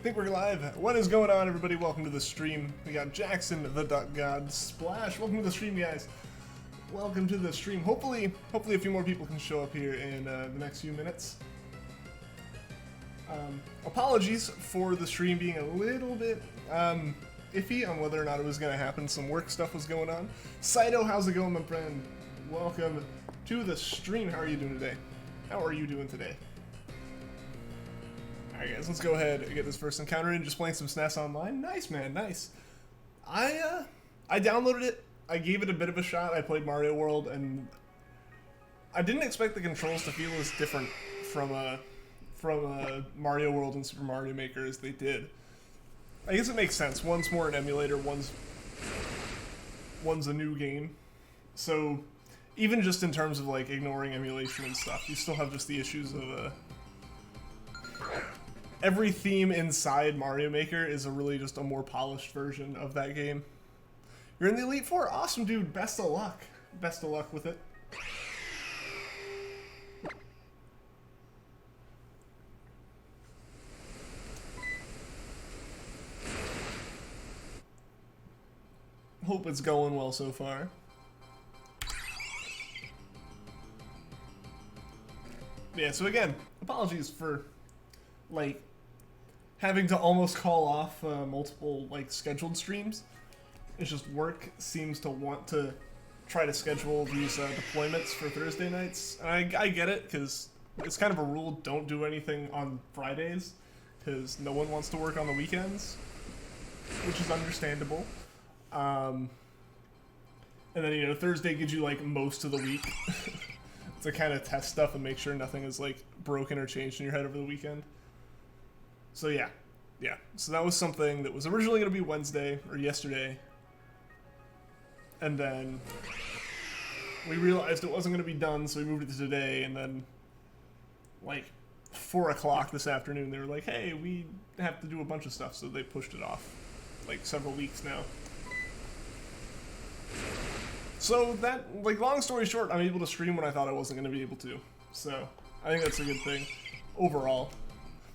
think we're live. What is going on, everybody? Welcome to the stream. We got Jackson, the Duck God, Splash. Welcome to the stream, guys. Welcome to the stream. Hopefully a few more people can show up here in the next few minutes. Apologies for the stream being a little bit iffy on whether or not it was going to happen. Some work stuff was going on. Saito, how's it going, my friend? Welcome to the stream. How are you doing today? How are you doing today? Alright guys, let's go ahead and get this first encounter in. Just playing some SNES Online. Nice, man, nice. I downloaded it. I gave it a bit of a shot. I played Mario World, and I didn't expect the controls to feel as different from Mario World and Super Mario Maker as they did. I guess it makes sense. One's more an emulator, one's a new game. So even just in terms of like ignoring emulation and stuff, you still have just the issues of every theme inside Mario Maker is really just a more polished version of that game. You're in the Elite Four? Awesome, dude. Best of luck. Best of luck with it. Hope it's going well so far. Yeah, so again, apologies for, like, having to almost call off multiple, like, scheduled streams. It's just work seems to want to try to schedule these deployments for Thursday nights. And I get it, because it's kind of a rule, don't do anything on Fridays, because no one wants to work on the weekends, which is understandable. And then, you know, Thursday gives you, like, most of the week to kind of test stuff and make sure nothing is, like, broken or changed in your head over the weekend. So, yeah. So that was something that was originally going to be Wednesday, or yesterday. And then we realized it wasn't going to be done, so we moved it to today, and then, like, 4 o'clock this afternoon, they were like, hey, we have to do a bunch of stuff, so they pushed it off, like, several weeks now. So that, like, long story short, I'm able to stream when I thought I wasn't going to be able to. So, I think that's a good thing, overall.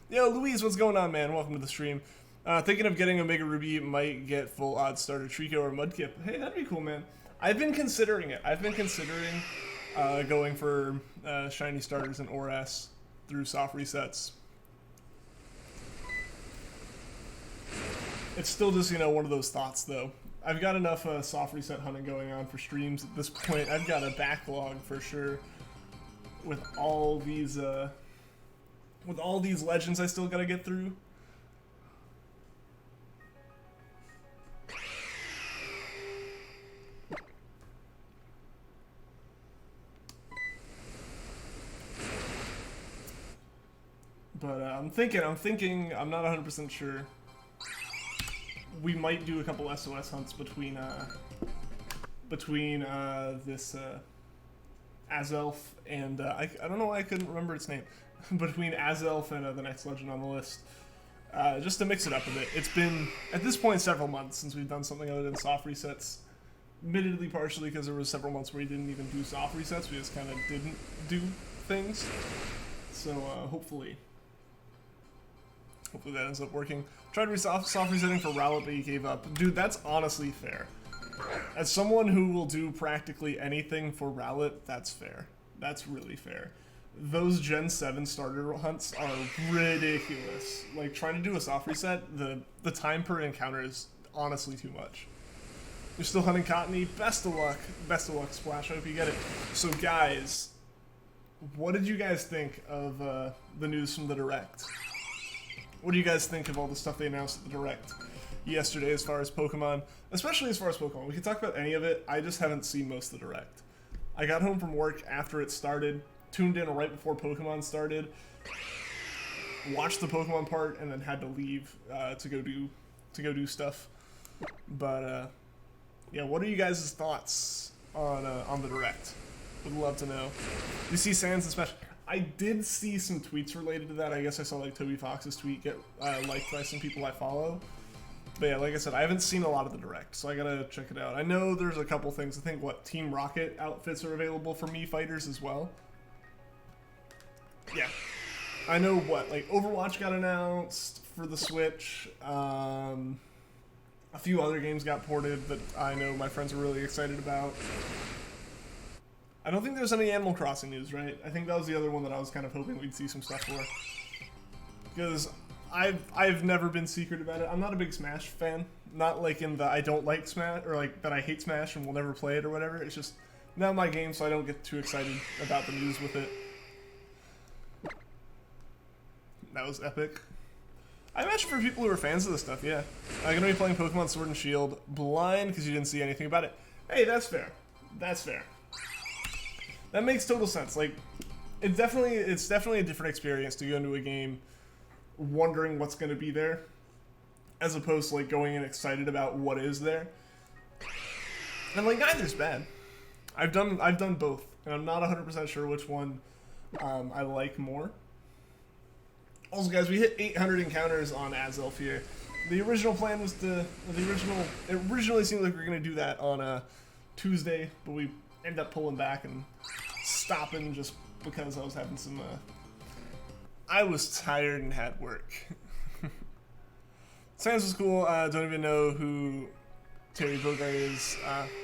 Yo, Louise, what's going on, man? Welcome to the stream. Thinking of getting a Mega Ruby, might get full odds starter Treecko or Mudkip. Hey, that'd be cool, man. I've been considering it. I've been considering going for shiny starters and ORS through soft resets. It's still just, you know, one of those thoughts, though. I've got enough soft reset hunting going on for streams at this point. I've got a backlog for sure with all these legends I still gotta get through. But I'm thinking, I'm not 100% sure. We might do a couple SOS hunts between this Azelf and I don't know why I couldn't remember its name. Between Azelf and the next legend on the list, just to mix it up a bit. It's been at this point several months since we've done something other than soft resets. Admittedly, partially because there was several months where we didn't even do soft resets. We just kind of didn't do things. So hopefully that ends up working. Tried soft resetting for Rowlet, but he gave up. Dude, that's honestly fair. As someone who will do practically anything for Rowlet, that's fair. That's really fair. Those Gen 7 starter hunts are ridiculous. Like, trying to do a soft reset, the time per encounter is honestly too much. You're still hunting Cottony? Best of luck. Best of luck, Splash. I hope you get it. So, guys, what did you guys think of the news from the Direct? What do you guys think of all the stuff they announced at the Direct yesterday as far as Pokemon? Especially as far as Pokemon. We can talk about any of it. I just haven't seen most of the Direct. I got home from work after it started, tuned in right before Pokemon started, watched the Pokemon part, and then had to leave to go do stuff. But yeah, what are you guys' thoughts on the Direct? Would love to know. You see Sans especially. I did see some tweets related to that. I guess I saw like Toby Fox's tweet get liked by some people I follow. But yeah, like I said, I haven't seen a lot of the Direct, so I gotta check it out. I know there's a couple things. I think, what, Team Rocket outfits are available for Mii fighters as well? Yeah. I know what, like Overwatch got announced for the Switch. A few other games got ported that I know my friends are really excited about. I don't think there's any Animal Crossing news, right? I think that was the other one that I was kind of hoping we'd see some stuff for. Because I've never been secret about it. I'm not a big Smash fan. Not like in the I don't like Smash, or like that I hate Smash and will never play it or whatever. It's just not my game, so I don't get too excited about the news with it. That was epic. I imagine for people who are fans of this stuff, yeah. I'm going to be playing Pokemon Sword and Shield blind because you didn't see anything about it. Hey, that's fair. That's fair. That makes total sense. Like, it's definitely a different experience to go into a game wondering what's going to be there, as opposed to like going in excited about what is there. And like neither's bad. I've done both, and I'm not 100% sure which one I like more. Also, guys, we hit 800 encounters on Azelf here. The original plan was it originally seemed like we were going to do that on a Tuesday, but we ended up pulling back and stopping just because I was having some, I was tired and had work. Sans was cool. Don't even know who Terry Bogard is.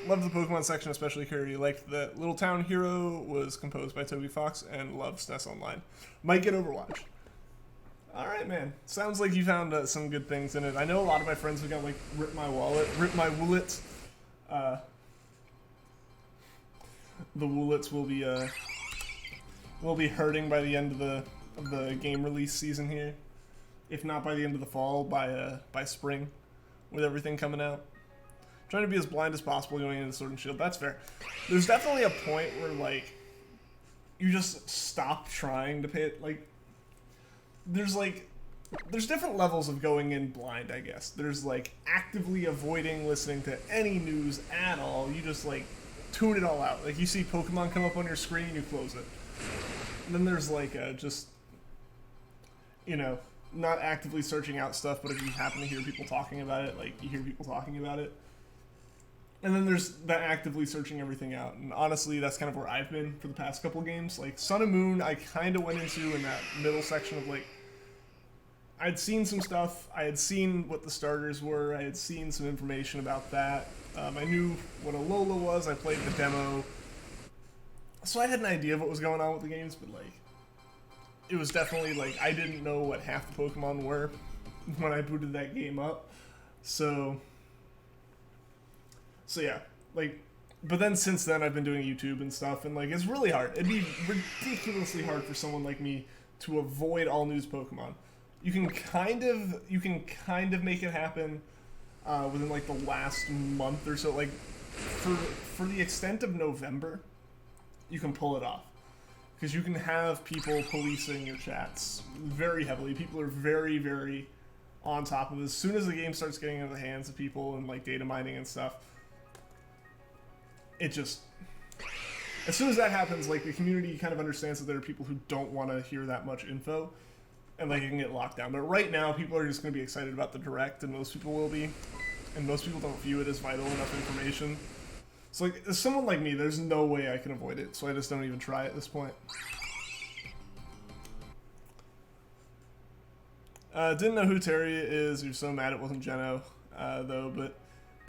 Loved the Pokemon section, especially Curry. Liked that Little Town Hero was composed by Toby Fox, and loved SNES Online. Might get Overwatch. Alright, man. Sounds like you found some good things in it. I know a lot of my friends have got, like, Rip My Woolits. The Woolits will be hurting by the end of the game release season here. If not by the end of the fall, by spring, with everything coming out. Trying to be as blind as possible going into Sword and Shield. That's fair. There's definitely a point where, like, you just stop trying to pay it, like... There's different levels of going in blind, I guess. There's, like, actively avoiding listening to any news at all. You just, like, tune it all out. Like, you see Pokemon come up on your screen, you close it. And then there's, like, just, you know, not actively searching out stuff, but if you happen to hear people talking about it, like, you hear people talking about it. And then there's that actively searching everything out. And honestly, that's kind of where I've been for the past couple games. Like, Sun and Moon, I kind of went into in that middle section of, like, I'd seen some stuff, I had seen what the starters were, I had seen some information about that. I knew what Alola was, I played the demo. So I had an idea of what was going on with the games, but, like, it was definitely, like, I didn't know what half the Pokemon were when I booted that game up. So yeah, like, but then since then I've been doing YouTube and stuff, and, like, it's really hard. It'd be ridiculously hard for someone like me to avoid all news Pokemon. You can kind of make it happen within, like, the last month or so. Like, for the extent of November, you can pull it off. Because you can have people policing your chats very heavily. People are very, very on top of it. As soon as the game starts getting into the hands of people and, like, data mining and stuff, it just... As soon as that happens, like, the community kind of understands that there are people who don't want to hear that much info, and, like, it can get locked down. But right now, people are just going to be excited about the Direct, and most people will be. And most people don't view it as vital enough information. So, like, as someone like me, there's no way I can avoid it, so I just don't even try at this point. Didn't know who Terry is. You're so mad it wasn't Jeno, though, but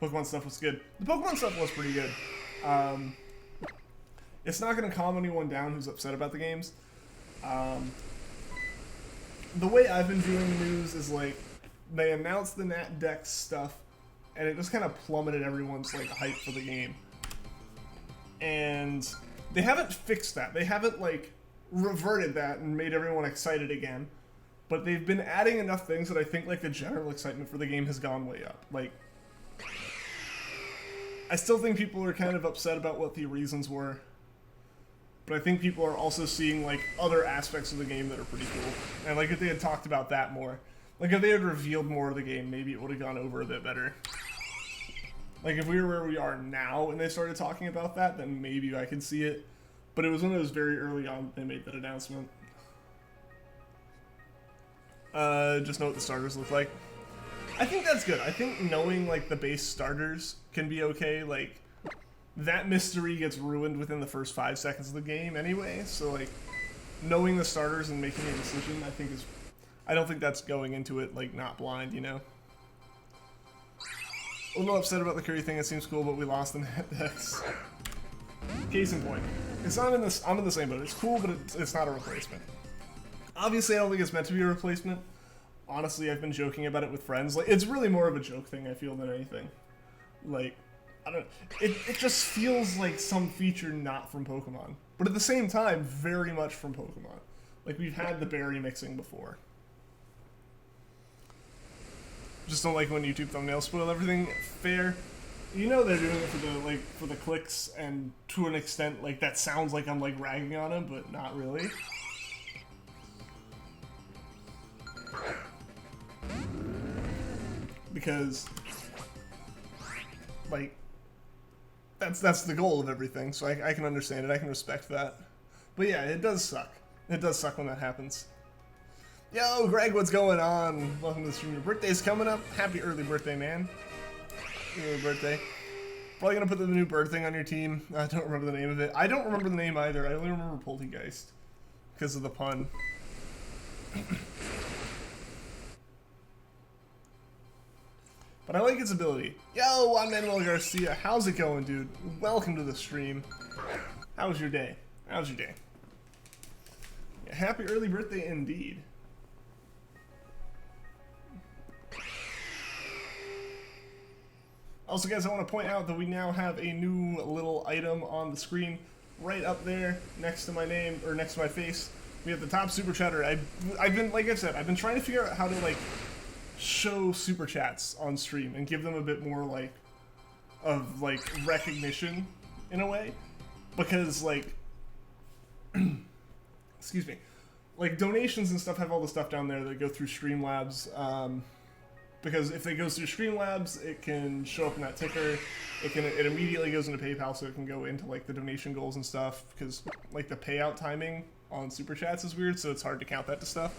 Pokemon stuff was good. The Pokemon stuff was pretty good. It's not going to calm anyone down who's upset about the games. The way I've been viewing the news is, like, they announced the Nat Dex stuff, and it just kind of plummeted everyone's, like, hype for the game. And they haven't fixed that. They haven't, like, reverted that and made everyone excited again. But they've been adding enough things that I think, like, the general excitement for the game has gone way up. Like, I still think people are kind of upset about what the reasons were. But I think people are also seeing, like, other aspects of the game that are pretty cool. And, like, if they had talked about that more, like, if they had revealed more of the game, maybe it would have gone over a bit better. Like, if we were where we are now and they started talking about that, then maybe I could see it. But it was when it was very early on they made that announcement. Just know what the starters look like. I think that's good. I think knowing, like, the base starters can be okay. Like, that mystery gets ruined within the first 5 seconds of the game anyway, so, like, knowing the starters and making a decision, I think is, I don't think that's going into it like not blind, you know. A little upset about the Curry thing. It seems cool, but we lost in that decks. Case in point, it's not in this. I'm in the same boat. It's cool, but it's not a replacement. Obviously, I don't think it's meant to be a replacement. Honestly, I've been joking about it with friends. Like, it's really more of a joke thing, I feel, than anything. Like, I don't. It just feels like some feature not from Pokemon, but at the same time, very much from Pokemon. Like, we've had the berry mixing before. Just don't like when YouTube thumbnails spoil everything. Fair. You know they're doing it for the clicks, and to an extent, like, that sounds like I'm like ragging on them, but not really. Because, like, that's the goal of everything, so I can understand it, I can respect that. But yeah, it does suck. It does suck when that happens. Yo, Greg, what's going on? Welcome to the stream. Your birthday's coming up. Happy early birthday, man. Early birthday. Probably gonna put the new bird thing on your team. I don't remember the name of it. I don't remember the name either. I only remember Poltergeist because of the pun. But I like its ability. Yo, I'm Manuel Garcia. How's it going, dude? Welcome to the stream. How was your day? How's your day? Yeah, happy early birthday indeed. Also, guys, I want to point out that we now have a new little item on the screen right up there next to my name, or next to my face. We have the top super chatter. I've been, like I said, I've been trying to figure out how to, like, show super chats on stream and give them a bit more, like, of, like, recognition in a way. Because, like, excuse me, like, donations and stuff have all the stuff down there that go through Streamlabs, because if it goes through Streamlabs, it can show up in that ticker. It immediately goes into PayPal, so it can go into like the donation goals and stuff. Because like the payout timing on super chats is weird, so it's hard to count that to stuff.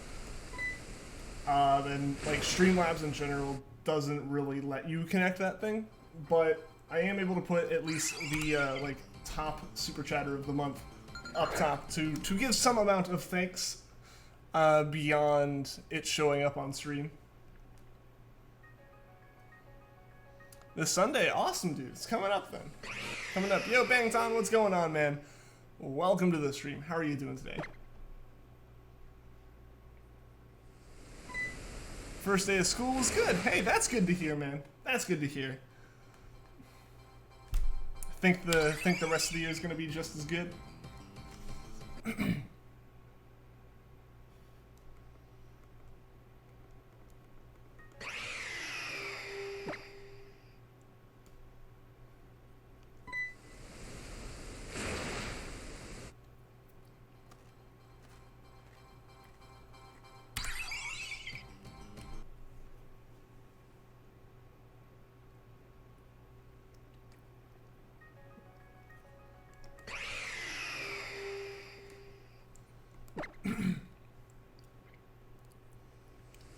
And like Streamlabs in general doesn't really let you connect that thing, but I am able to put at least the like top super chatter of the month up top to give some amount of thanks beyond it showing up on stream. This Sunday, awesome, dude. It's coming up then. Coming up. Yo, Bang Tom, what's going on, man? Welcome to the stream. How are you doing today? First day of school was good. Hey, that's good to hear, man. That's good to hear. Think the rest of the year is gonna be just as good.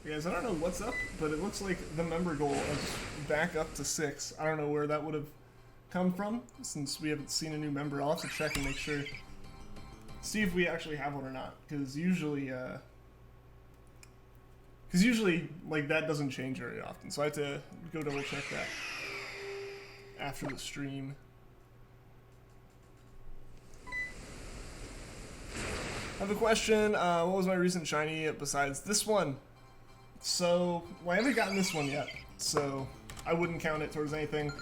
Guys, I don't know what's up, but it looks like the member goal is back up to 6. I don't know where that would have come from, since we haven't seen a new member. I'll have to check and make sure, see if we actually have one or not, because usually like that doesn't change very often. So I have to go double check that after the stream. I have a question. What was my recent shiny besides this one? So, well, I haven't gotten this one yet, so I wouldn't count it towards anything.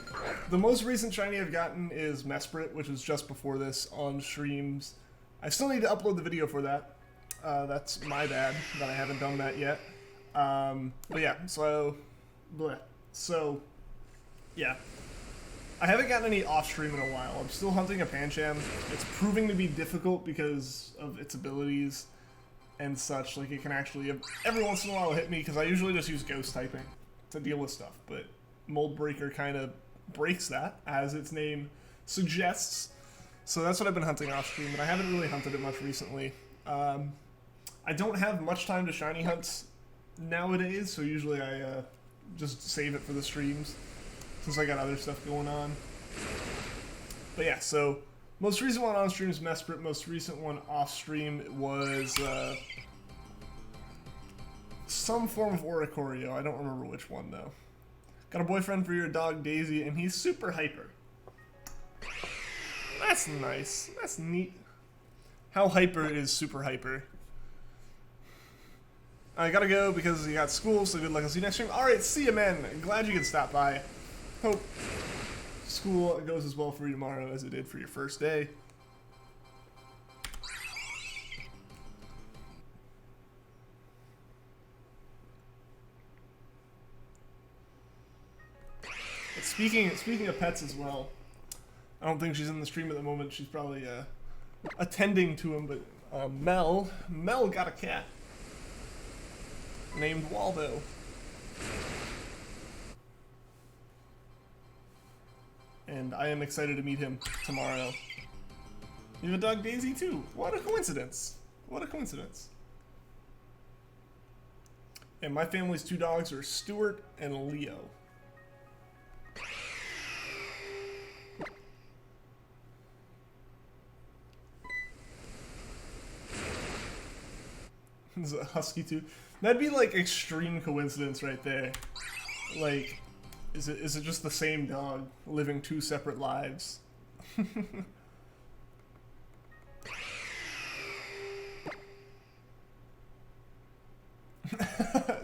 The most recent shiny I've gotten is Mesprit, which was just before this on streams. I still need to upload the video for that. That's my bad that I haven't done that yet. But yeah, so yeah. I haven't gotten any off-stream in a while. I'm still hunting a Pancham. It's proving to be difficult because of its abilities and such. Like, it can actually, every once in a while, hit me, because I usually just use ghost typing to deal with stuff, but Mold Breaker kind of breaks that, as its name suggests. So that's what I've been hunting off stream, but I haven't really hunted it much recently. I don't have much time to shiny hunt nowadays, so usually I just save it for the streams, since I got other stuff going on. But yeah, so Most recent one on stream is Mesprit. Most recent one off stream was some form of Oricorio. I don't remember which one though. Got a boyfriend for your dog Daisy, and he's super hyper. That's nice. That's neat. How hyper is super hyper? I gotta go because you got school, so good luck. I'll see you next stream. Alright, see you, man. Glad you could stop by. Hope school goes as well for you tomorrow as it did for your first day. But speaking of pets as well, I don't think she's in the stream at the moment. She's probably attending to him, but Mel got a cat named Waldo. And I am excited to meet him tomorrow. You have a dog Daisy too. What a coincidence. What a coincidence. And my family's 2 dogs are Stuart and Leo. There's a husky too. That'd be like extreme coincidence right there. Like, is it just the same dog living 2 separate lives?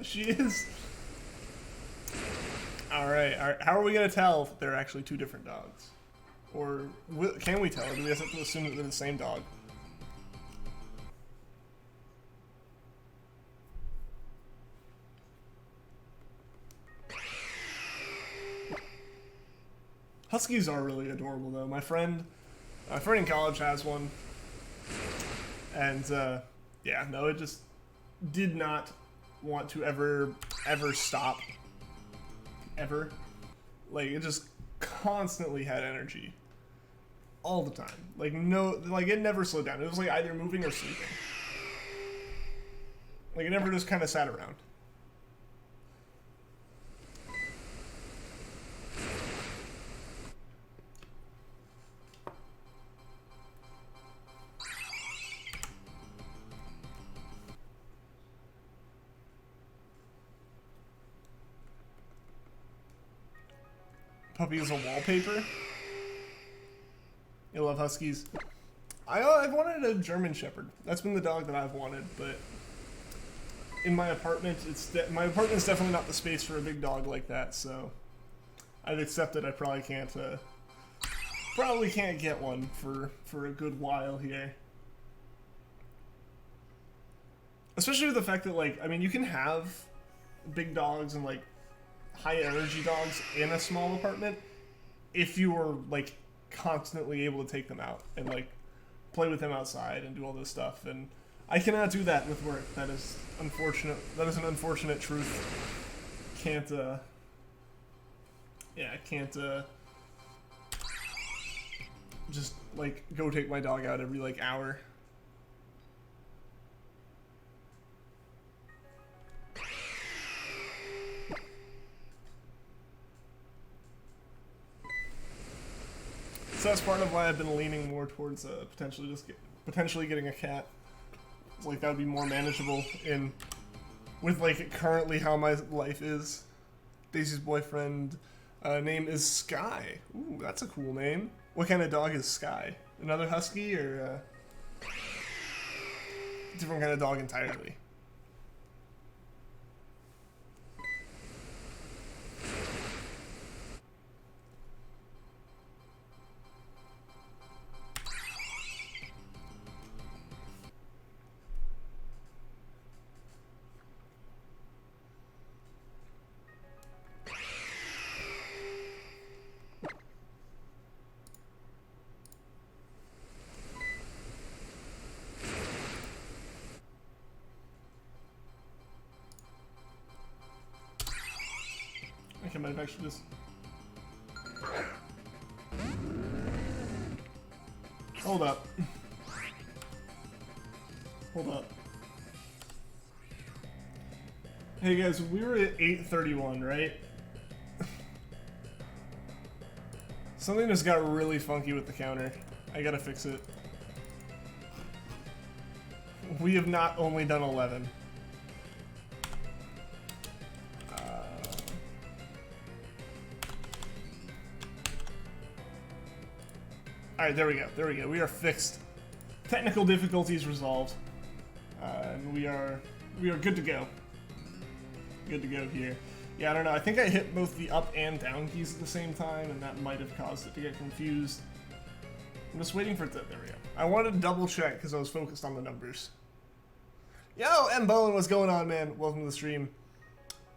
She is. Alright, how are we gonna tell if they're actually 2 different dogs? Or can we tell? Or do we have to assume that they're the same dog? Huskies are really adorable though. My friend in college has one. And yeah, no, it just did not want to ever stop. Ever. Like, it just constantly had energy. All the time. Like, no, like, it never slowed down. It was like either moving or sleeping. Like, it never just kind of sat around. Puppy is a wallpaper. You love huskies. I've wanted a German Shepherd. That's been the dog that I've wanted, but in my apartment, my apartment's definitely not the space for a big dog like that. So I've accepted I probably can't get one for a good while here. Especially with the fact that, like, I mean, you can have big dogs and like high energy dogs in a small apartment if you are like constantly able to take them out and like play with them outside and do all this stuff, and I cannot do that with work. That is unfortunate. That is an unfortunate truth. Can't yeah, I can't just like go take my dog out every like hour. So that's part of why I've been leaning more towards potentially getting a cat. It's like that would be more manageable with like currently how my life is. Daisy's boyfriend name is Sky. Ooh, that's a cool name. What kind of dog is Sky? Another husky or different kind of dog entirely? I might have actually just... Hold up. Hold up. Hey guys, we were at 8:31, right? Something just got really funky with the counter. I gotta fix it. We have not only done 11. Alright, there we go. There we go. We are fixed. Technical difficulties resolved. And we are good to go. Good to go here. Yeah, I don't know. I think I hit both the up and down keys at the same time, and that might have caused it to get confused. I'm just waiting for it to... There we go. I wanted to double check because I was focused on the numbers. Yo, M. Bowen, what's going on, man? Welcome to the stream.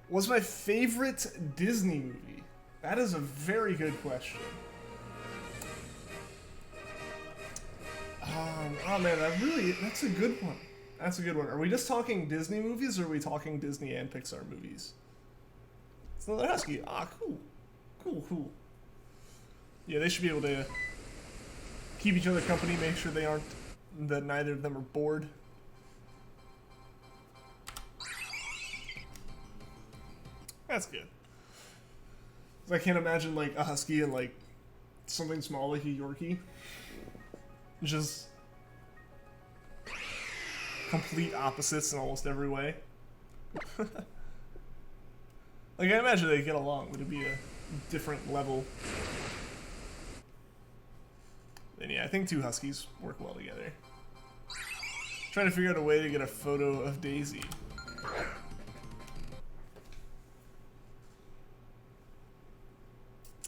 What's my favorite Disney movie? That is a very good question. Oh man, that's a good one. That's a good one. Are we just talking Disney movies, or are we talking Disney and Pixar movies? It's another husky. Ah, cool. Cool, cool. Yeah, they should be able to keep each other company, make sure that neither of them are bored. That's good. I can't imagine, like, a husky and, like, something small like a Yorkie. Just complete opposites in almost every way. Like, I imagine they get along, but it'd be a different level. And yeah, I think two huskies work well together. Trying to figure out a way to get a photo of Daisy.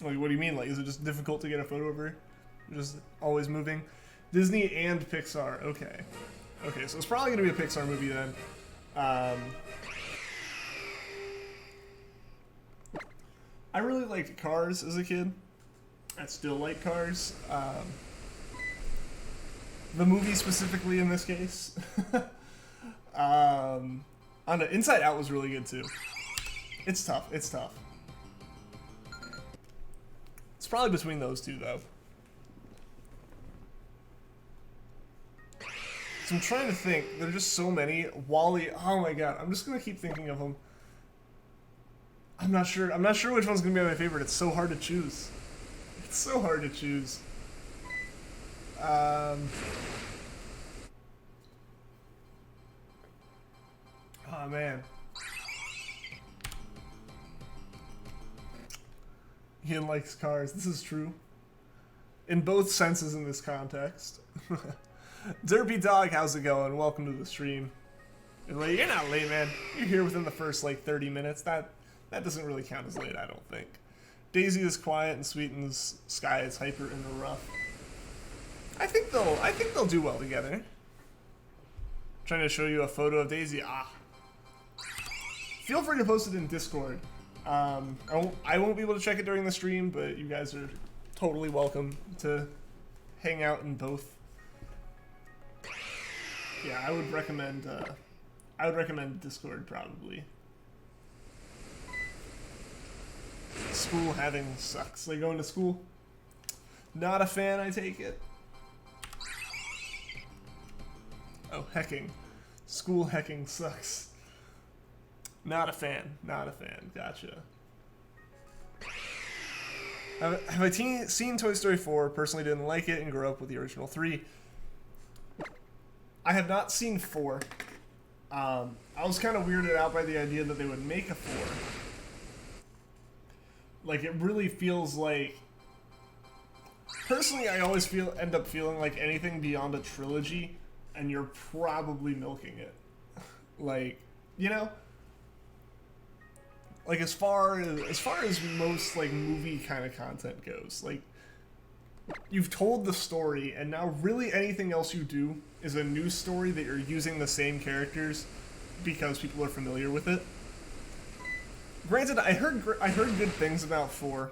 Like, what do you mean? Like, is it just difficult to get a photo of her? Just always moving? Disney and Pixar. Okay. Okay, so it's probably going to be a Pixar movie then. I really liked Cars as a kid. I still like Cars. The movie specifically in this case. I don't know. Inside Out was really good too. It's tough. It's tough. It's probably between those two though. So I'm trying to think. There are just so many. Wall-E. Oh my god. I'm just gonna keep thinking of them. I'm not sure. I'm not sure which one's gonna be my favorite. It's so hard to choose. It's so hard to choose. Oh man. Ian likes Cars. This is true. In both senses in this context. Derpy Dog, how's it going? Welcome to the stream. You're not late, man. You're here within the first, like, 30 minutes. That doesn't really count as late, I don't think. Daisy is quiet and sweet, and Sky is hyper in the rough. I think they'll do well together. Trying to show you a photo of Daisy. Ah. Feel free to post it in Discord. I won't be able to check it during the stream, but you guys are totally welcome to hang out in both. Yeah, I would recommend Discord probably. School having sucks. Like going to school? Not a fan, I take it. Oh, hecking. School hecking sucks. Not a fan. Not a fan. Gotcha. Have I seen Toy Story 4? Personally didn't like it and grew up with the original 3. I have not seen 4. I was kind of weirded out by the idea that they would make a 4. Like, it really feels like... Personally, I always end up feeling like anything beyond a trilogy, and you're probably milking it. Like, you know? Like, as far as most, like, movie kind of content goes, like, you've told the story, and now really anything else you do is a new story that you're using the same characters because people are familiar with it. Granted, I heard good things about 4,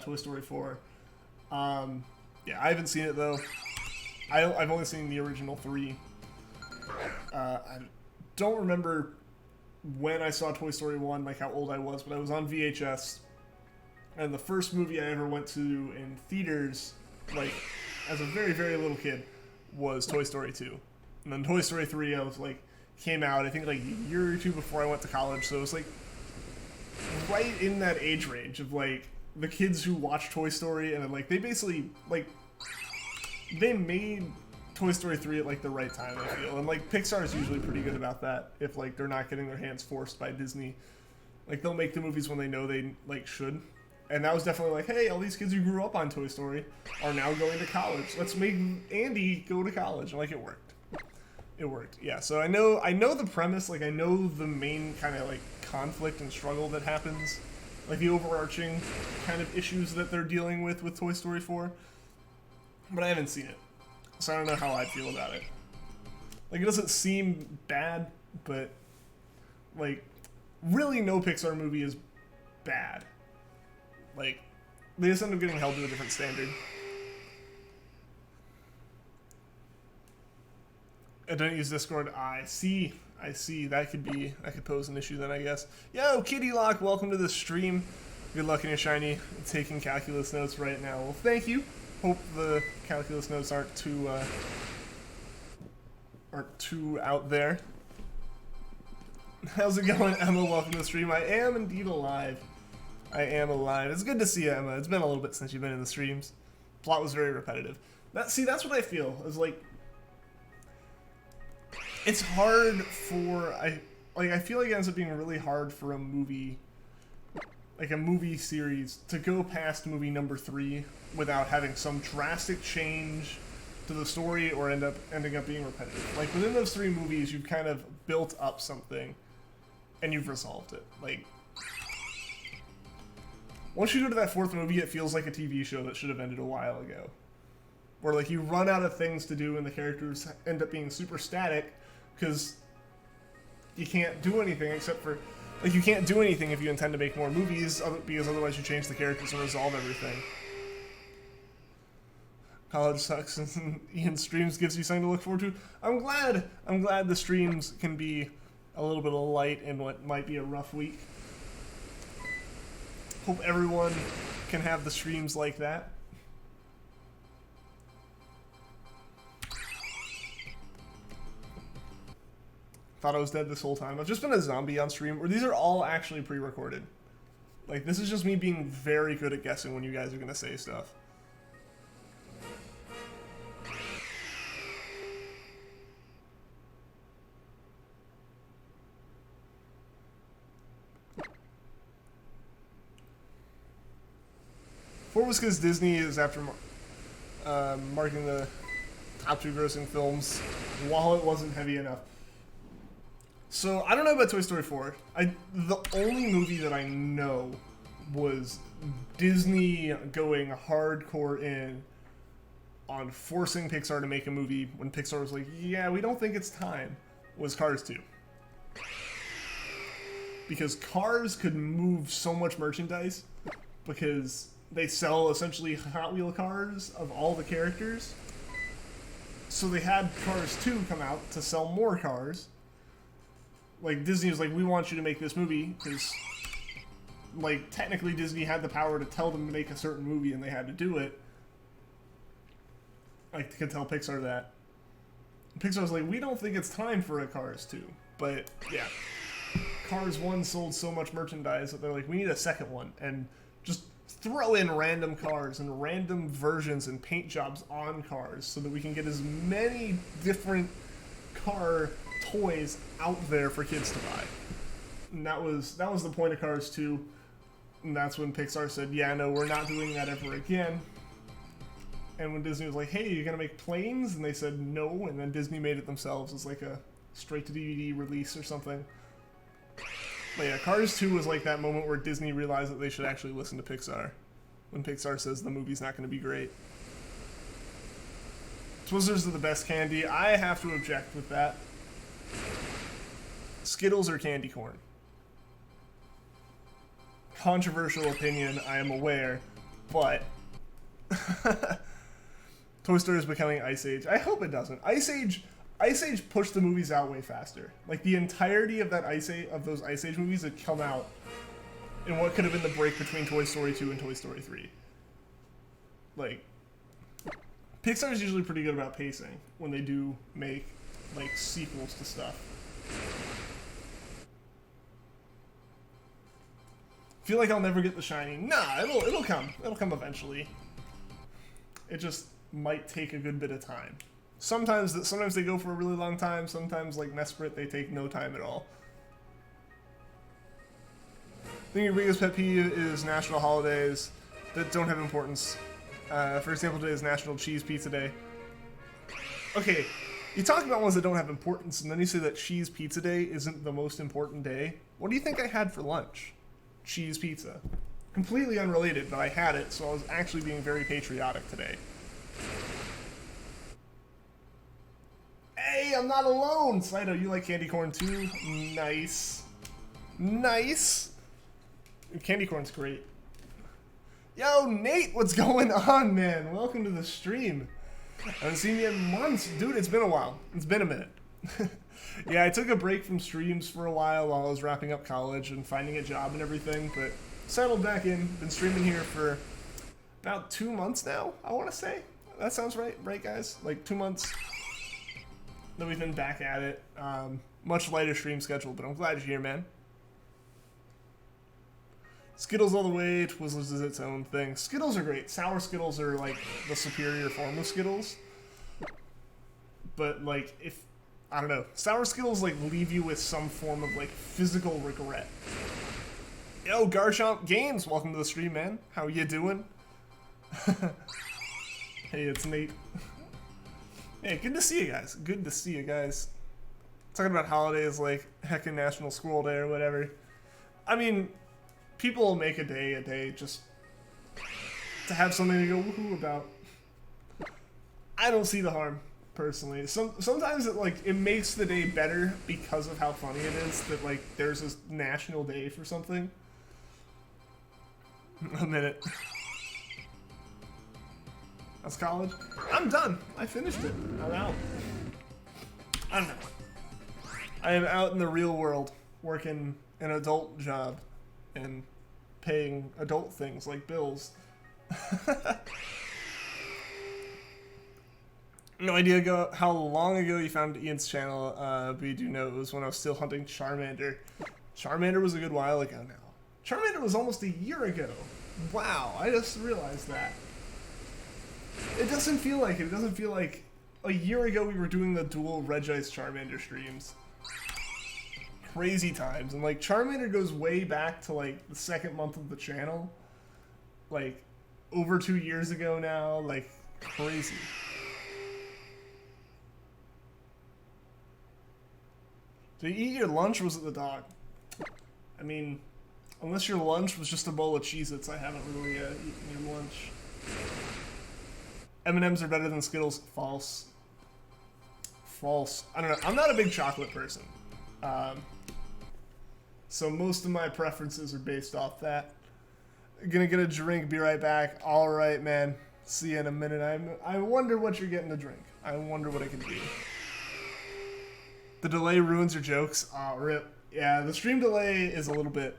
Toy Story 4. Yeah, I haven't seen it though. I've only seen the original 3. I don't remember when I saw Toy Story 1, like how old I was, but I was on VHS, and the first movie I ever went to in theaters, like as a very, very little kid, was Toy Story 2. And then Toy Story 3, I was like, came out, I think like a year or two before I went to college, so it was like right in that age range of like the kids who watch Toy Story, and like they basically like they made Toy Story 3 at like the right time, I feel. And like Pixar is usually pretty good about that if like they're not getting their hands forced by Disney. Like they'll make the movies when they know they like should. And that was definitely like, hey, all these kids who grew up on Toy Story are now going to college. Let's make Andy go to college. And like it worked. It worked. Yeah, so I know the premise, like I know the main kind of like conflict and struggle that happens. Like the overarching kind of issues that they're dealing with Toy Story 4. But I haven't seen it. So I don't know how I feel about it. Like, it doesn't seem bad, but, like, really no Pixar movie is bad. Like, they just end up getting held to a different standard. I don't use Discord. I see. That could pose an issue then, I guess. Yo, Kitty Lock, welcome to the stream. Good luck in your shiny. I'm taking calculus notes right now. Well, thank you. Hope the calculus notes aren't too out there. How's it going, Emma? Welcome to the stream. I am indeed alive. I am alive. It's good to see you, Emma. It's been a little bit since you've been in the streams. Plot was very repetitive. That's what I feel. Is like it's hard for I feel like it ends up being really hard for a movie, like a movie series, to go past movie number 3 without having some drastic change to the story or ending up being repetitive. Like within those 3 movies, you've kind of built up something and you've resolved it. Like once you go to that 4th movie, it feels like a TV show that should have ended a while ago. Where like you run out of things to do and the characters end up being super static because you can't do anything except for like you can't do anything if you intend to make more movies because otherwise you change the characters and resolve everything. College sucks and Ian's streams gives you something to look forward to. I'm glad the streams can be a little bit of light in what might be a rough week. Hope everyone can have the streams like that. Thought I was dead this whole time. I've just been a zombie on stream, or these are all actually pre-recorded. Like, this is just me being very good at guessing when you guys are gonna say stuff. Four was because Disney is after marking the top 2 grossing films while it wasn't heavy enough. So, I don't know about Toy Story 4. The only movie that I know was Disney going hardcore in on forcing Pixar to make a movie when Pixar was like, yeah, we don't think it's time, was Cars 2. Because Cars could move so much merchandise because they sell essentially Hot Wheel cars of all the characters. So they had Cars 2 come out to sell more cars. Like, Disney was like, we want you to make this movie, because, like, technically Disney had the power to tell them to make a certain movie, and they had to do it. Like, they could tell Pixar that. Pixar was like, we don't think it's time for a Cars 2. But, yeah. Cars 1 sold so much merchandise that they're like, we need a second one. And just throw in random cars and random versions and paint jobs on cars so that we can get as many different car toys out there for kids to buy. And that was the point of Cars 2. And that's when Pixar said, yeah, no, we're not doing that ever again. And when Disney was like, hey, you're gonna make planes? And they said no, and then Disney made it themselves as like a straight-to-DVD release or something. But yeah, Cars 2 was like that moment where Disney realized that they should actually listen to Pixar. When Pixar says the movie's not gonna be great. Twizzlers are the best candy. I have to object with that. Skittles or candy corn? Controversial opinion, I am aware, but Toy Story is becoming Ice Age. I hope it doesn't. Ice Age pushed the movies out way faster. Like the entirety of those Ice Age movies had come out in what could have been the break between Toy Story 2 and Toy Story 3. Like, Pixar is usually pretty good about pacing when they do make like sequels to stuff. Feel like I'll never get the shiny. Nah, it'll come. It'll come eventually. It just might take a good bit of time. Sometimes they go for a really long time. Sometimes, like Mesprit, they take no time at all. I think your biggest pet peeve is national holidays that don't have importance. For example, today is National Cheese Pizza Day. Okay, you talk about ones that don't have importance, and then you say that Cheese Pizza Day isn't the most important day. What do you think I had for lunch? Cheese pizza. Completely unrelated, but I had it, so I was actually being very patriotic today. Hey, I'm not alone! Saito, you like candy corn too? Nice. Nice! Candy corn's great. Yo, Nate, what's going on, man? Welcome to the stream. I haven't seen you in months. Dude, it's been a while. It's been a minute. Yeah, I took a break from streams for a while I was wrapping up college and finding a job and everything, but settled back in. Been streaming here for about 2 months now, I want to say. That sounds right, guys? Like 2 months that we've been back at it. Much lighter stream schedule, but I'm glad you're here, man. Skittles all the way, Twizzlers is its own thing. Skittles are great. Sour Skittles are like the superior form of Skittles. But like, I don't know, Sour Skittles like leave you with some form of like physical regret. Yo, Garchomp Games, welcome to the stream, man. How you doing? Hey, it's Nate. Hey, good to see you guys. Good to see you guys. Talking about holidays like heckin' National Squirrel Day or whatever. I mean, people will make a day just to have something to go woohoo about. I don't see the harm, personally. Sometimes it makes the day better because of how funny it is that like there's this national day for something. A minute. That's college. I'm done. I finished it. I'm out. I don't know. I am out in the real world, working an adult job and paying adult things like bills. No idea how long ago you found Ian's channel, but you do know it was when I was still hunting Charmander. Charmander was a good while ago now. Charmander was almost a year ago. Wow, I just realized that. It doesn't feel like it. It doesn't feel like a year ago we were doing the dual Regice Charmander streams. Crazy times. And like Charmander goes way back to like the second month of the channel. Like over 2 years ago now. Like crazy. So you eat your lunch or was it the dog? I mean, unless your lunch was just a bowl of Cheez-Its, I haven't really eaten your lunch. M&M's are better than Skittles. False. False. I don't know. I'm not a big chocolate person. So most of my preferences are based off that. Gonna get a drink, be right back. Alright, man. See you in a minute. I wonder what you're getting to drink. I wonder what it could be. The delay ruins your jokes. Aw, rip. Yeah, the stream delay is a little bit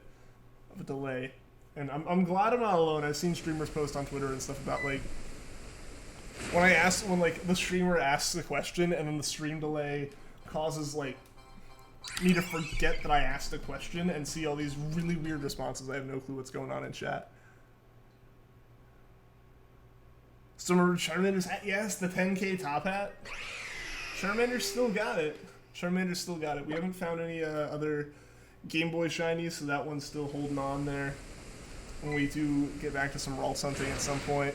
of a delay. And I'm glad I'm not alone. I've seen streamers post on Twitter and stuff about, like, when like, the streamer asks a question and then the stream delay causes, like, me to forget that I asked a question and see all these really weird responses. I have no clue what's going on in chat. Still remember Charmander's hat? Yes, the 10K top hat. Charmander's still got it. Charmander's still got it. We haven't found any other Game Boy Shinies, so that one's still holding on there. When we do get back to some Ralts hunting at some point.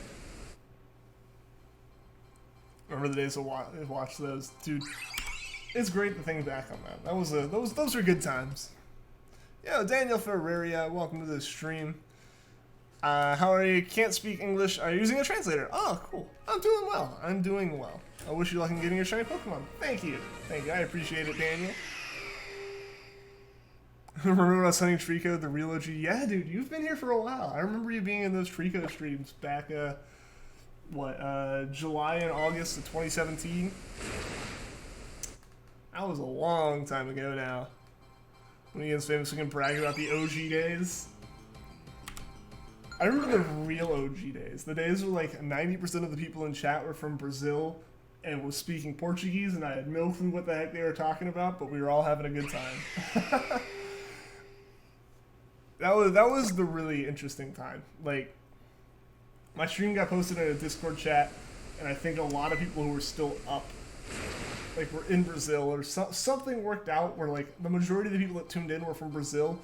Remember the days of watch those, dude. It's great to think back on that. Those were good times. Yo, Daniel Ferreria, welcome to the stream. How are you? Can't speak English. Are you using a translator? Oh, cool. I'm doing well. I'm doing well. I wish you luck in getting your shiny Pokemon. Thank you. Thank you. I appreciate it, Daniel. Remember when I was hunting Treecko, the real OG? Yeah, dude, you've been here for a while. I remember you being in those Treecko streams back, July and August of 2017? That was a long time ago now. When Ian's famous, we can brag about the OG days. I remember the real OG days. The days where like 90% of the people in chat were from Brazil and was speaking Portuguese, and I had no clue what the heck they were talking about, but we were all having a good time. That was the really interesting time. Like, my stream got posted in a Discord chat, and I think a lot of people who were still up, like were in Brazil, or something worked out where like the majority of the people that tuned in were from Brazil,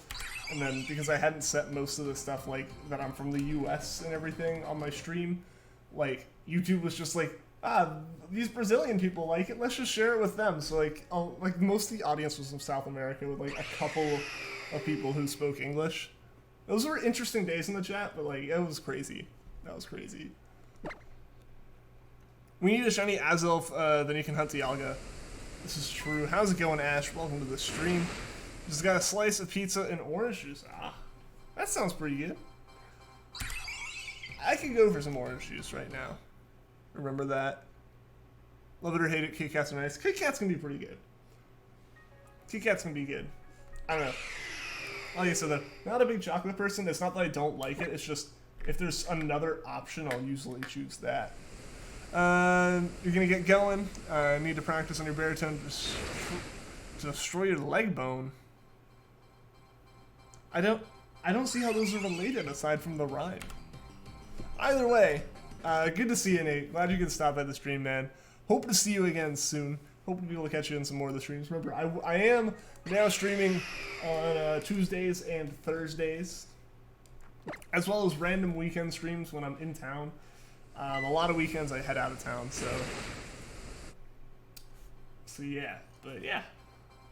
and then because I hadn't set most of the stuff like that I'm from the US and everything on my stream, like YouTube was just like, these Brazilian people like it, let's just share it with them. So like most of the audience was from South America with like a couple of people who spoke English. Those were interesting days in the chat, but like it was crazy. That was crazy. We need a shiny Azelf, then you can hunt Dialga. This is true. How's it going, Ash? Welcome to the stream. Just got a slice of pizza and orange juice. That sounds pretty good. I could go for some orange juice right now. Remember that. Love it or hate it, Kit Kats are nice. Kit Kats can be pretty good. Kit Kats can be good. I don't know. Like I said, I'm not a big chocolate person. It's not that I don't like it. It's just, if there's another option, I'll usually choose that. You're gonna get going. Need to practice on your baritone to destroy your leg bone. I don't see how those are related aside from the rhyme. Either way, good to see you, Nate. Glad you could stop by the stream, man. Hope to see you again soon. Hope to be able to catch you in some more of the streams. Remember, I am now streaming on Tuesdays and Thursdays, as well as random weekend streams when I'm in town. A lot of weekends I head out of town, so yeah. But yeah,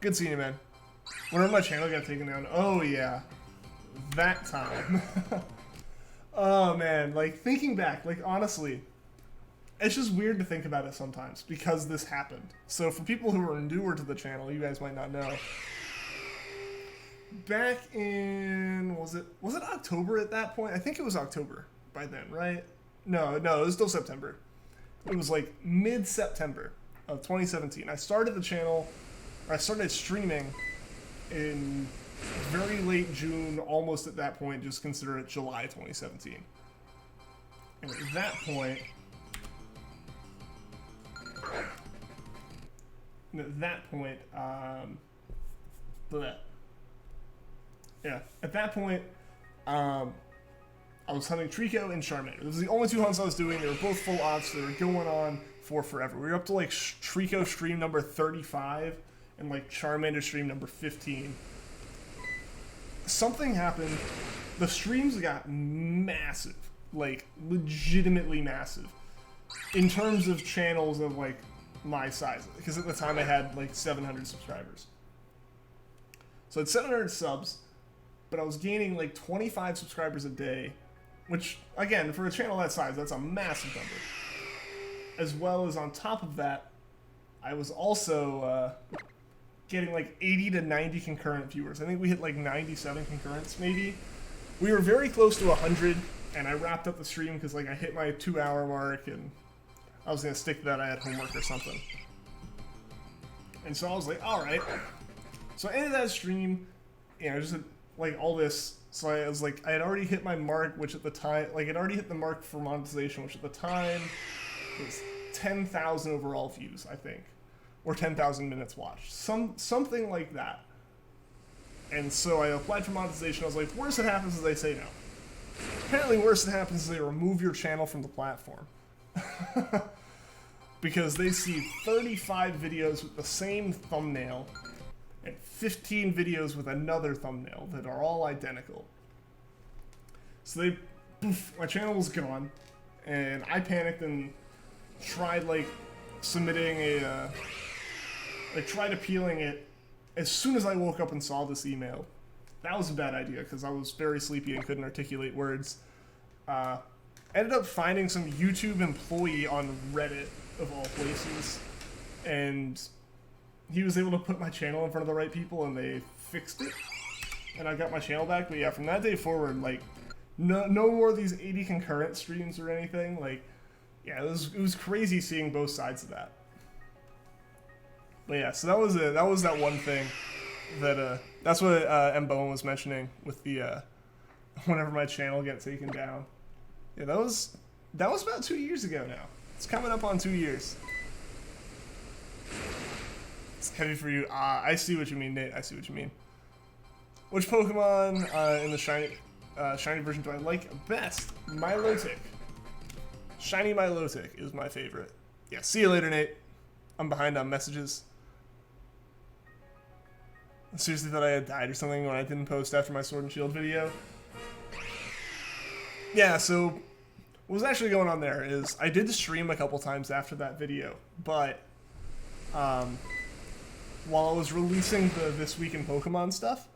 good seeing you, man. Whenever my channel got taken down, oh yeah, that time. Oh man, like thinking back, like honestly, it's just weird to think about it sometimes because this happened. So for people who are newer to the channel, you guys might not know. Back in, was it October at that point? I think it was October by then, right? No, it was still September. It was like mid-September of 2017. I started the channel, or I started streaming in very late June, almost at that point, just consider it July 2017. And at that point, I was hunting Treecko and Charmander. Those were the only two hunts I was doing. They were both full odds. They were going on for forever. We were up to like Treecko stream number 35 and like Charmander stream number 15. Something happened. The streams got massive, like legitimately massive, in terms of channels of like my size. Because at the time I had like 700 subscribers. So I had 700 subs, but I was gaining like 25 subscribers a day. Which, again, for a channel that size, that's a massive number. As well as on top of that, I was also getting like 80 to 90 concurrent viewers. I think we hit like 97 concurrents, maybe. We were very close to 100, and I wrapped up the stream because like I hit my 2-hour mark, and I was going to stick to that. I had homework or something. And so I was like, all right. So I ended that stream, just like all this. So I was like, I had already hit my mark, which at the time, like I'd already hit the mark for monetization, which at the time was 10,000 overall views, I think, or 10,000 minutes watched, something like that. And so I applied for monetization. I was like, worst that happens is they say no. Apparently, worst that happens is they remove your channel from the platform. Because they see 35 videos with the same thumbnail and 15 videos with another thumbnail that are all identical. So my channel was gone, and I panicked and tried like submitting tried appealing it as soon as I woke up and saw this email. That was a bad idea because I was very sleepy and couldn't articulate words. Ended up finding some YouTube employee on Reddit, of all places, and he was able to put my channel in front of the right people, and they fixed it, and I got my channel back. But yeah, from that day forward, like, no more of these 80 concurrent streams or anything. Like, yeah, it was crazy seeing both sides of that. But yeah, so that was it. That was that one thing that that's what M. Bowen was mentioning with the whenever my channel got taken down. Yeah, that was about 2 years ago now. It's coming up on 2 years. It's heavy for you. I see what you mean, Nate. I see what you mean. Which Pokemon in the shiny version do I like best? Milotic. Shiny Milotic is my favorite. Yeah, see you later, Nate. I'm behind on messages. I seriously thought I had died or something when I didn't post after my Sword and Shield video. Yeah, so what was actually going on there is I did stream a couple times after that video, but while I was releasing the This Week in Pokemon stuff,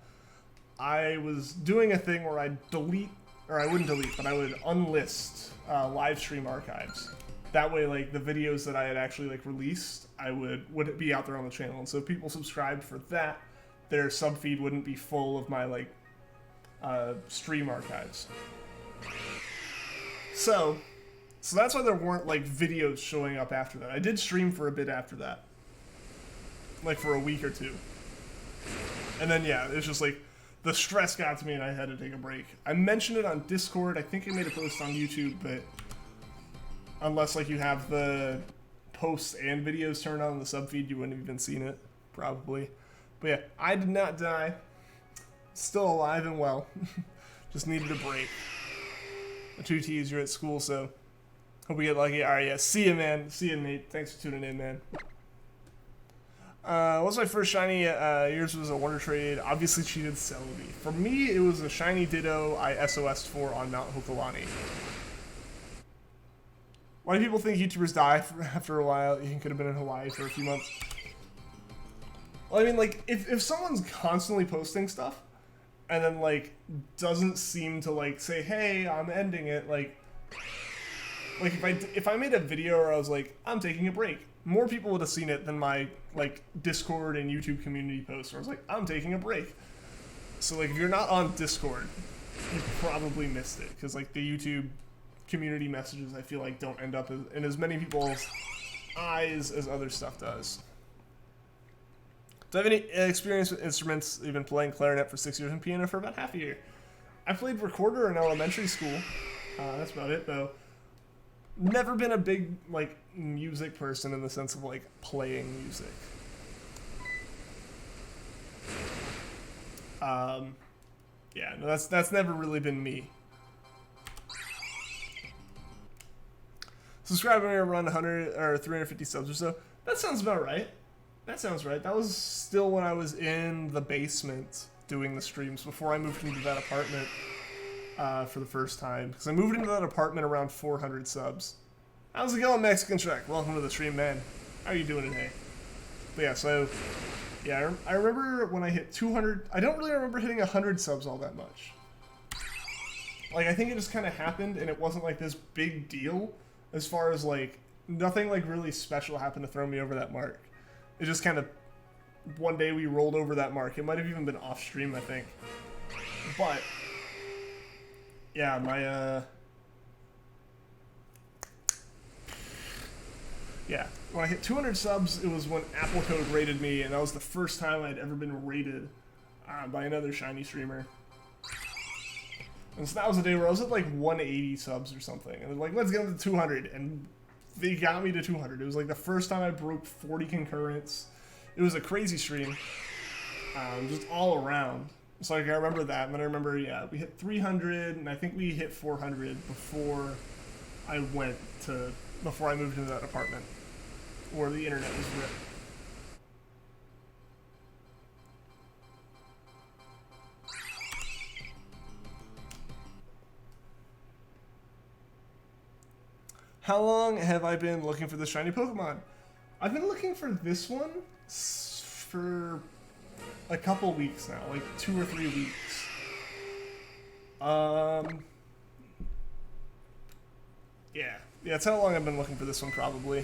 I was doing a thing where I'd delete, or I wouldn't delete, but I would unlist live stream archives. That way, like, the videos that I had actually, like, released, I would be out there on the channel. And so if people subscribed for that, their sub feed wouldn't be full of my, like, stream archives. So that's why there weren't, like, videos showing up after that. I did stream for a bit after that. Like, for a week or two. And then, yeah, it's just, like, the stress got to me and I had to take a break. I mentioned it on Discord. I think I made a post on YouTube, but unless, like, you have the posts and videos turned on in the sub feed, you wouldn't have even seen it, probably. But yeah, I did not die. Still alive and well. Just needed a break. The 2Ts, you're at school, so hope we get lucky. Alright, yeah, see you, man. See you, Nate. Thanks for tuning in, man. What was my first shiny? Yours was a Wonder Trade. Obviously cheated Celebi. For me, it was a shiny Ditto I SOS'd for on Mount Hokulani. Why do people think YouTubers die after a while? You could have been in Hawaii for a few months. Well, I mean, like, if someone's constantly posting stuff, and then, like, doesn't seem to, like, say, hey, I'm ending it, like if I made a video where I was like, I'm taking a break, more people would have seen it than my, like, Discord and YouTube community posts where I was like, I'm taking a break. So, like, if you're not on Discord, you probably missed it, because, like, the YouTube community messages, I feel like, don't end up in as many people's eyes as other stuff does. Do I have any experience with instruments? I've been playing clarinet for 6 years and piano for about half a year. I played recorder in elementary school. That's about it, though. Never been a big, like, music person in the sense of, like, playing music. Yeah, no, that's never really been me. Subscribe when you're around 100 or 350 subs or so. That sounds about right. That sounds right. That was still when I was in the basement doing the streams before I moved into that apartment for the first time. Because I moved into that apartment around 400 subs. How's it going, Mexican Shrek? Welcome to the stream, man. How are you doing today? But yeah, so yeah, I remember when I hit 200. I don't really remember hitting 100 subs all that much. Like, I think it just kind of happened, and it wasn't like this big deal as far as, like, nothing like really special happened to throw me over that mark. It just kind of, one day we rolled over that mark. It might have even been off stream, I think. But yeah, my yeah, when I hit 200 subs, it was when Apple Code rated me, and that was the first time I'd ever been rated by another shiny streamer. And so that was the day where I was at like 180 subs or something, and they're like, let's get up to 200, and they got me to 200. It was like the first time I broke 40 concurrents. It was a crazy stream, just all around. So like, I remember that, and then I remember, yeah, we hit 300, and I think we hit 400 before I moved into that apartment, where the internet was ripped. How long have I been looking for this shiny Pokemon? I've been looking for this one for a couple weeks now, like 2 or 3 weeks. Yeah, that's how long I've been looking for this one, probably.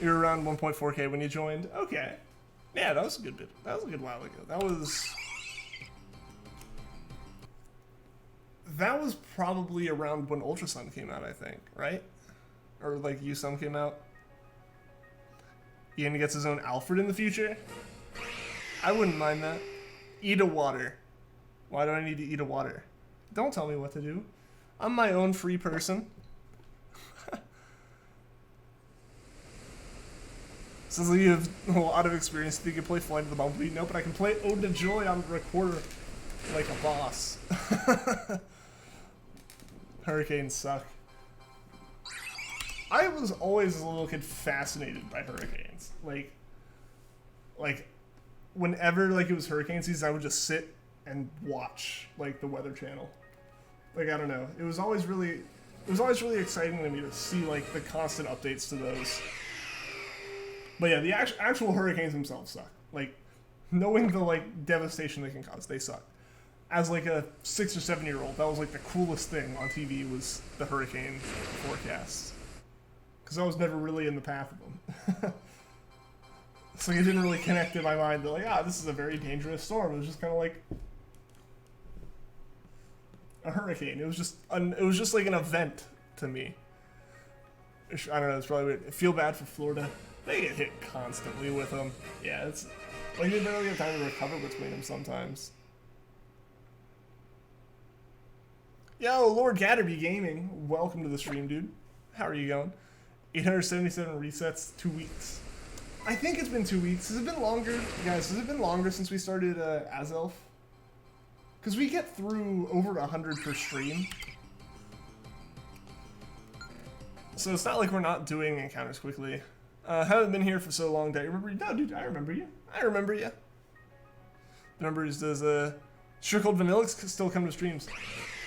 You were around 1.4K when you joined? Okay. Yeah, that was a good bit. That was a good while ago. That was probably around when Ultra Sun came out, I think, right? Or like U Sun came out. Ian gets his own Alfred in the future? I wouldn't mind that. Eat a water. Why do I need to eat a water? Don't tell me what to do. I'm my own free person. Says you have a lot of experience. Do you can play Flight of the Bumblebee? No, but I can play Ode to Joy on recorder like a boss. Hurricanes suck. I was always, as a little kid, fascinated by hurricanes. Like, whenever, like, it was hurricane season, I would just sit and watch, like, the Weather Channel. Like, I don't know. It was always really exciting to me to see, like, the constant updates to those. But yeah, the actual hurricanes themselves suck. Like, knowing the, like, devastation they can cause, they suck. As, like, a 6 or 7 year old, that was, like, the coolest thing on TV was the hurricane forecasts. Because I was never really in the path of them. So it didn't really connect in my mind that, like, this is a very dangerous storm. It was just kind of like a hurricane. It was just like an event to me. I don't know, it's probably weird. I feel bad for Florida. They get hit constantly with them. Yeah, it's like they barely have time to recover between them sometimes. Yo, Lord Gatterby Gaming, welcome to the stream, dude. How are you going? 877 resets, 2 weeks. I think it's been 2 weeks. Has it been longer? Guys, has it been longer since we started Azelf? Because we get through over 100 per stream. So it's not like we're not doing encounters quickly. Haven't been here for so long. Do you remember you? No, dude, I remember you. I remember you. The numbers, does Strickhold Vanillix still come to streams?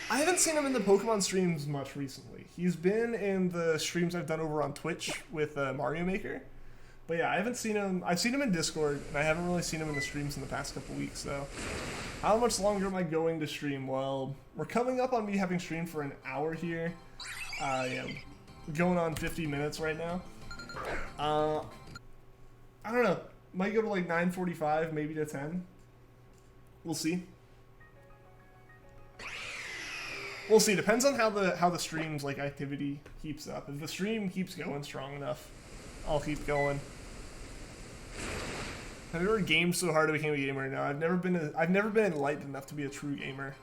I haven't seen him in the Pokemon streams much recently. He's been in the streams I've done over on Twitch with Mario Maker. But yeah, I haven't seen him. I've seen him in Discord, and I haven't really seen him in the streams in the past couple weeks, so. How much longer am I going to stream? Well, we're coming up on me having streamed for an hour here. Yeah, going on 50 minutes right now. I don't know. Might go to like 9:45, maybe to 10. We'll see. We'll see. Depends on how the stream's like activity keeps up. If the stream keeps going strong enough, I'll keep going. I've never gamed so hard I became a gamer. Now I've never been enlightened enough to be a true gamer.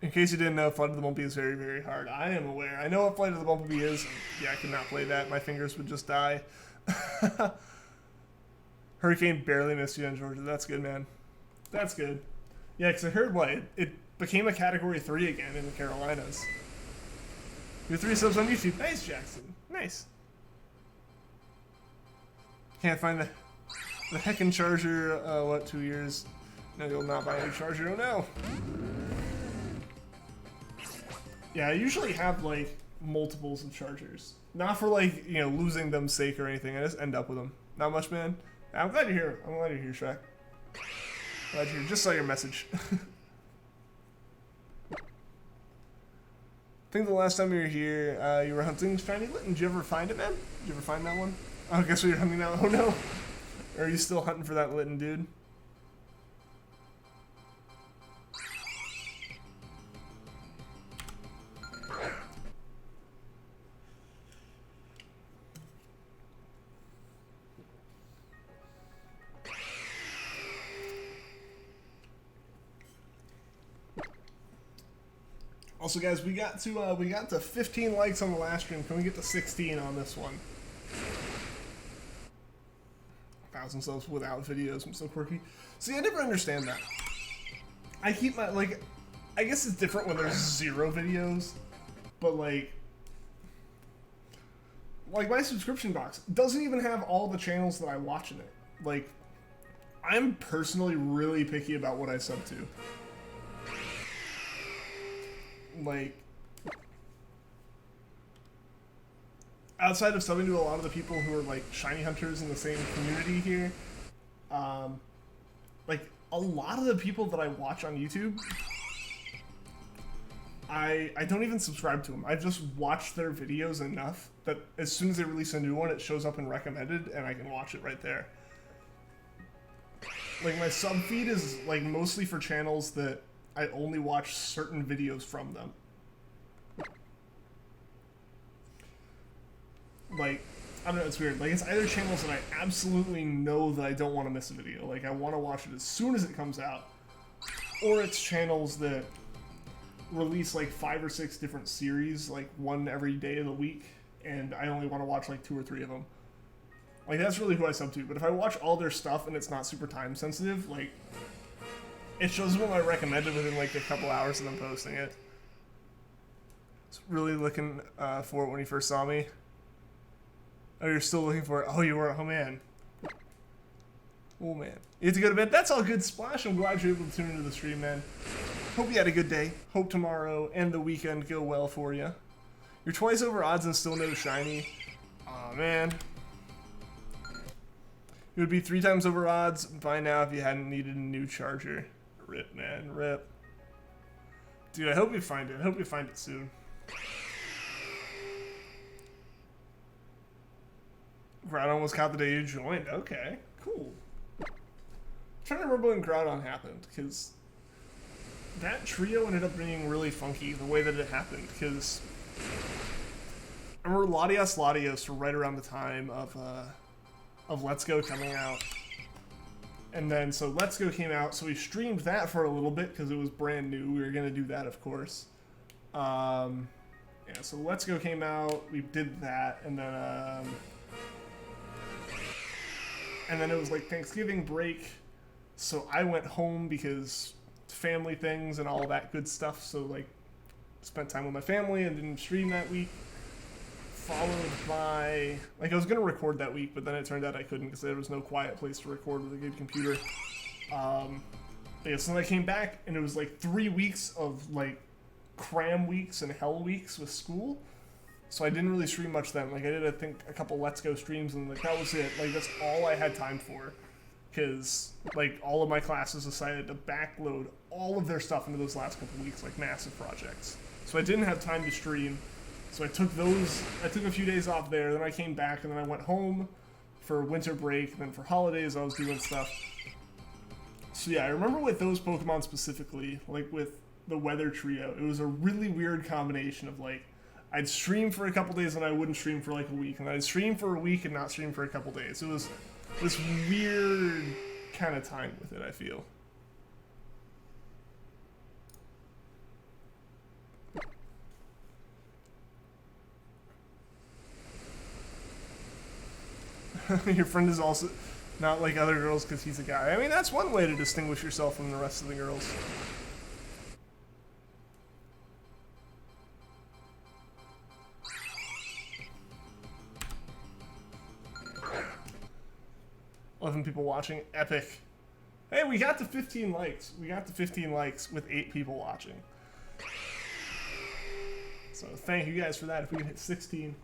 In case you didn't know, Flight of the Bumblebee is very, very hard. I am aware. I know what Flight of the Bumblebee is. Yeah, I could not play that. My fingers would just die. Hurricane barely missed you in Georgia. That's good, man. That's good. Yeah, because I heard it became a Category 3 again in the Carolinas. Your 3 subs on YouTube. Nice, Jackson. Nice. Can't find the heckin' charger. What, 2 years? No, you'll not buy a new charger. Oh no. Yeah, I usually have like multiples of chargers. Not for like, you know, losing them sake or anything. I just end up with them. Not much, man. I'm glad you're here. I'm glad you're here, Shrek. Glad you're here. Just saw your message. I think the last time you were here, you were hunting Shiny Litten. Did you ever find it, man? Did you ever find that one? Oh, I guess you're hunting now. Oh no. Or are you still hunting for that Litten, dude? Also, guys, we got to 15 likes on the last stream. Can we get to 16 on this one? 1,000 subs without videos. I'm so quirky. See, I never understand that. I keep my I guess it's different when there's 0 videos, but like my subscription box doesn't even have all the channels that I watch in it. Like, I'm personally really picky about what I sub to. Like, outside of subbing to a lot of the people who are like shiny hunters in the same community here, like a lot of the people that I watch on YouTube, I don't even subscribe to them. I just watch their videos enough that as soon as they release a new one, it shows up in recommended and I can watch it right there. Like, my sub feed is like mostly for channels that I only watch certain videos from them. Like, I don't know, it's weird. Like, it's either channels that I absolutely know that I don't want to miss a video. Like, I want to watch it as soon as it comes out. Or it's channels that release like 5 or 6 different series, like one every day of the week, and I only want to watch like 2 or 3 of them. Like, that's really who I sub to. But if I watch all their stuff and it's not super time sensitive, like, It shows what I recommended within like a couple hours of them posting it. I was really looking for it when you first saw me. Oh, you're still looking for it? Oh, you were? Oh, man. Oh, man. You have to go to bed? That's all good, Splash. I'm glad you're able to tune into the stream, man. Hope you had a good day. Hope tomorrow and the weekend go well for you. You're twice over odds and still no shiny. Aw, man. It would be 3 times over odds by now if you hadn't needed a new charger. Rip, man. Rip. Dude, I hope you find it. I hope you find it soon. Groudon was caught the day you joined. Okay, cool. I'm trying to remember when Groudon happened, because that trio ended up being really funky the way that it happened, because I remember Latios were right around the time of Let's Go coming out. And then, so Let's Go came out, so we streamed that for a little bit, because it was brand new. We were going to do that, of course. Yeah, so Let's Go came out, we did that, and then it was like Thanksgiving break, so I went home because family things and all that good stuff, so like spent time with my family and didn't stream that week. Followed by, like I was going to record that week, but then it turned out I couldn't because there was no quiet place to record with a good computer. Yeah, so then I came back and it was like 3 weeks of like cram weeks and hell weeks with school. So I didn't really stream much then. Like I did, I think, a couple Let's Go streams, and like that was it. Like that's all I had time for, because like all of my classes decided to backload all of their stuff into those last couple weeks, like massive projects. So I didn't have time to stream. So I took a few days off there. Then I came back, and then I went home for winter break. And then for holidays, I was doing stuff. So yeah, I remember with those Pokemon specifically, like with the Weather Trio, it was a really weird combination of like, I'd stream for a couple days and I wouldn't stream for like a week, and I'd stream for a week and not stream for a couple days. It was this weird kind of time with it, I feel. Your friend is also not like other girls because he's a guy. I mean, that's one way to distinguish yourself from the rest of the girls. People watching. Epic. Hey, we got to 15 likes. We got to 15 likes with 8 people watching. So thank you guys for that. If we could hit 16,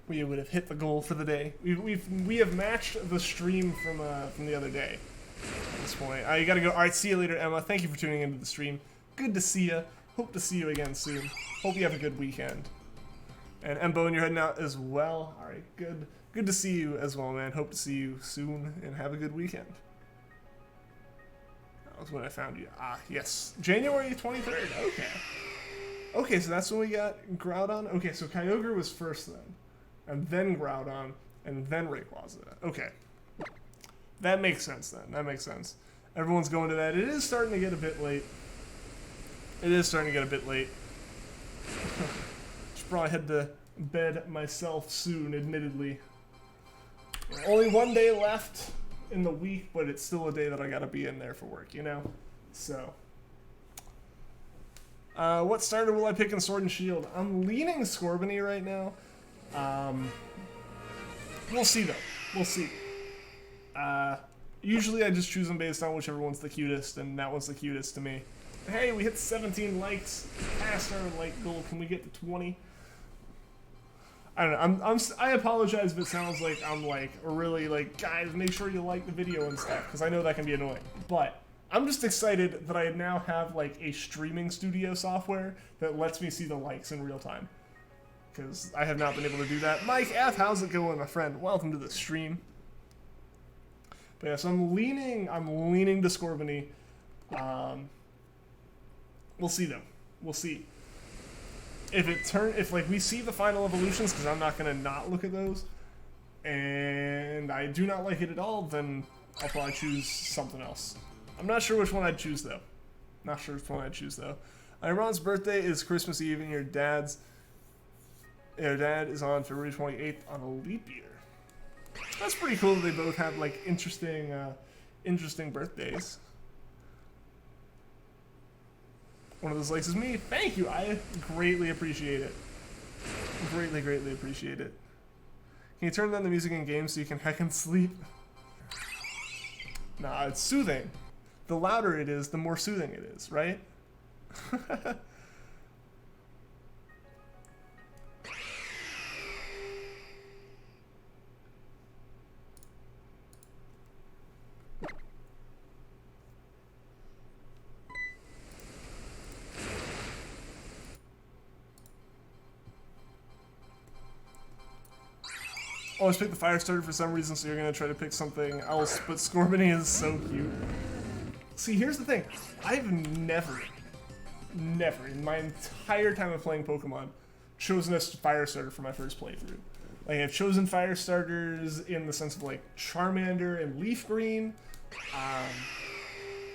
we would have hit the goal for the day. We have matched the stream from the other day at this point. You gotta go. All right, see you later, Emma. Thank you for tuning into the stream. Good to see you. Hope to see you again soon. Hope you have a good weekend. And Embo, and you're heading out as well. All right, good. Good to see you as well, man. Hope to see you soon, and have a good weekend. That was when I found you. Ah, yes. January 23rd. Okay. Okay, so that's when we got Groudon. Okay, so Kyogre was first then. And then Groudon, and then Rayquaza. Okay. That makes sense then. That makes sense. Everyone's going to that. It is starting to get a bit late. It is starting to get a bit late. Should probably head to bed myself soon, admittedly. Only one day left in the week, but it's still a day that I gotta be in there for work, you know? So. What starter will I pick in Sword and Shield? I'm leaning Scorbunny right now. We'll see, though. We'll see. Usually I just choose them based on whichever one's the cutest, and that one's the cutest to me. Hey, we hit 17 likes. Past our like goal. Can we get to 20? I don't know. I apologize if it sounds like I'm like really like, guys, make sure you like the video and stuff, because I know that can be annoying. But I'm just excited that I now have like a streaming studio software that lets me see the likes in real time, because I have not been able to do that. Mike F, how's it going, my friend? Welcome to the stream. But yeah, so I'm leaning to Scorbunny. We'll see though. We'll see. If like we see the final evolutions, because I'm not gonna not look at those, and I do not like it at all, then I'll probably choose something else. I'm not sure which one I'd choose though. Ron's birthday is Christmas Eve, and your dad is on February 28th on a leap year. That's pretty cool that they both have like interesting birthdays. One of those likes is me. Thank you. I greatly appreciate it. Greatly, greatly appreciate it. Can you turn down the music in games so you can heckin' sleep? Nah, it's soothing. The louder it is, the more soothing it is, right? Always pick the fire starter for some reason, so you're gonna try to pick something else, but Scorbunny is so cute. See, here's the thing. I've never in my entire time of playing Pokemon chosen a fire starter for my first playthrough. Like, I've chosen fire starters in the sense of like Charmander and Leaf Green,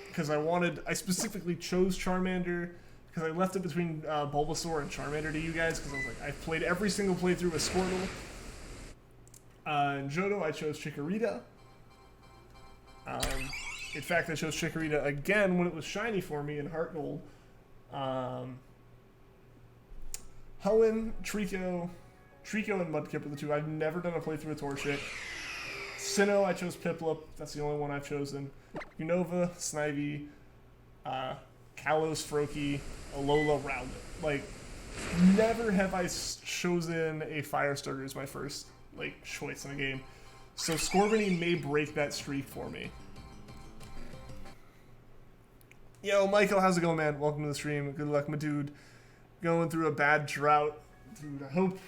because I specifically chose Charmander because I left it between Bulbasaur and Charmander to you guys, because I was like, I've played every single playthrough with Squirtle. In Johto, I chose Chikorita. In fact, I chose Chikorita again when it was shiny for me in Heart Gold. Hoenn, Treecko and Mudkip are the two. I've never done a playthrough with Torchic. Sinnoh, I chose Piplup. That's the only one I've chosen. Unova, Snivy, Kalos, Froakie, Alola, Rowlet. Like, never have I chosen a fire starter as my first choice in a game. So Scorbunny may break that streak for me. Yo, Michael, how's it going, man? Welcome to the stream. Good luck, my dude. Going through a bad drought. Dude, I hope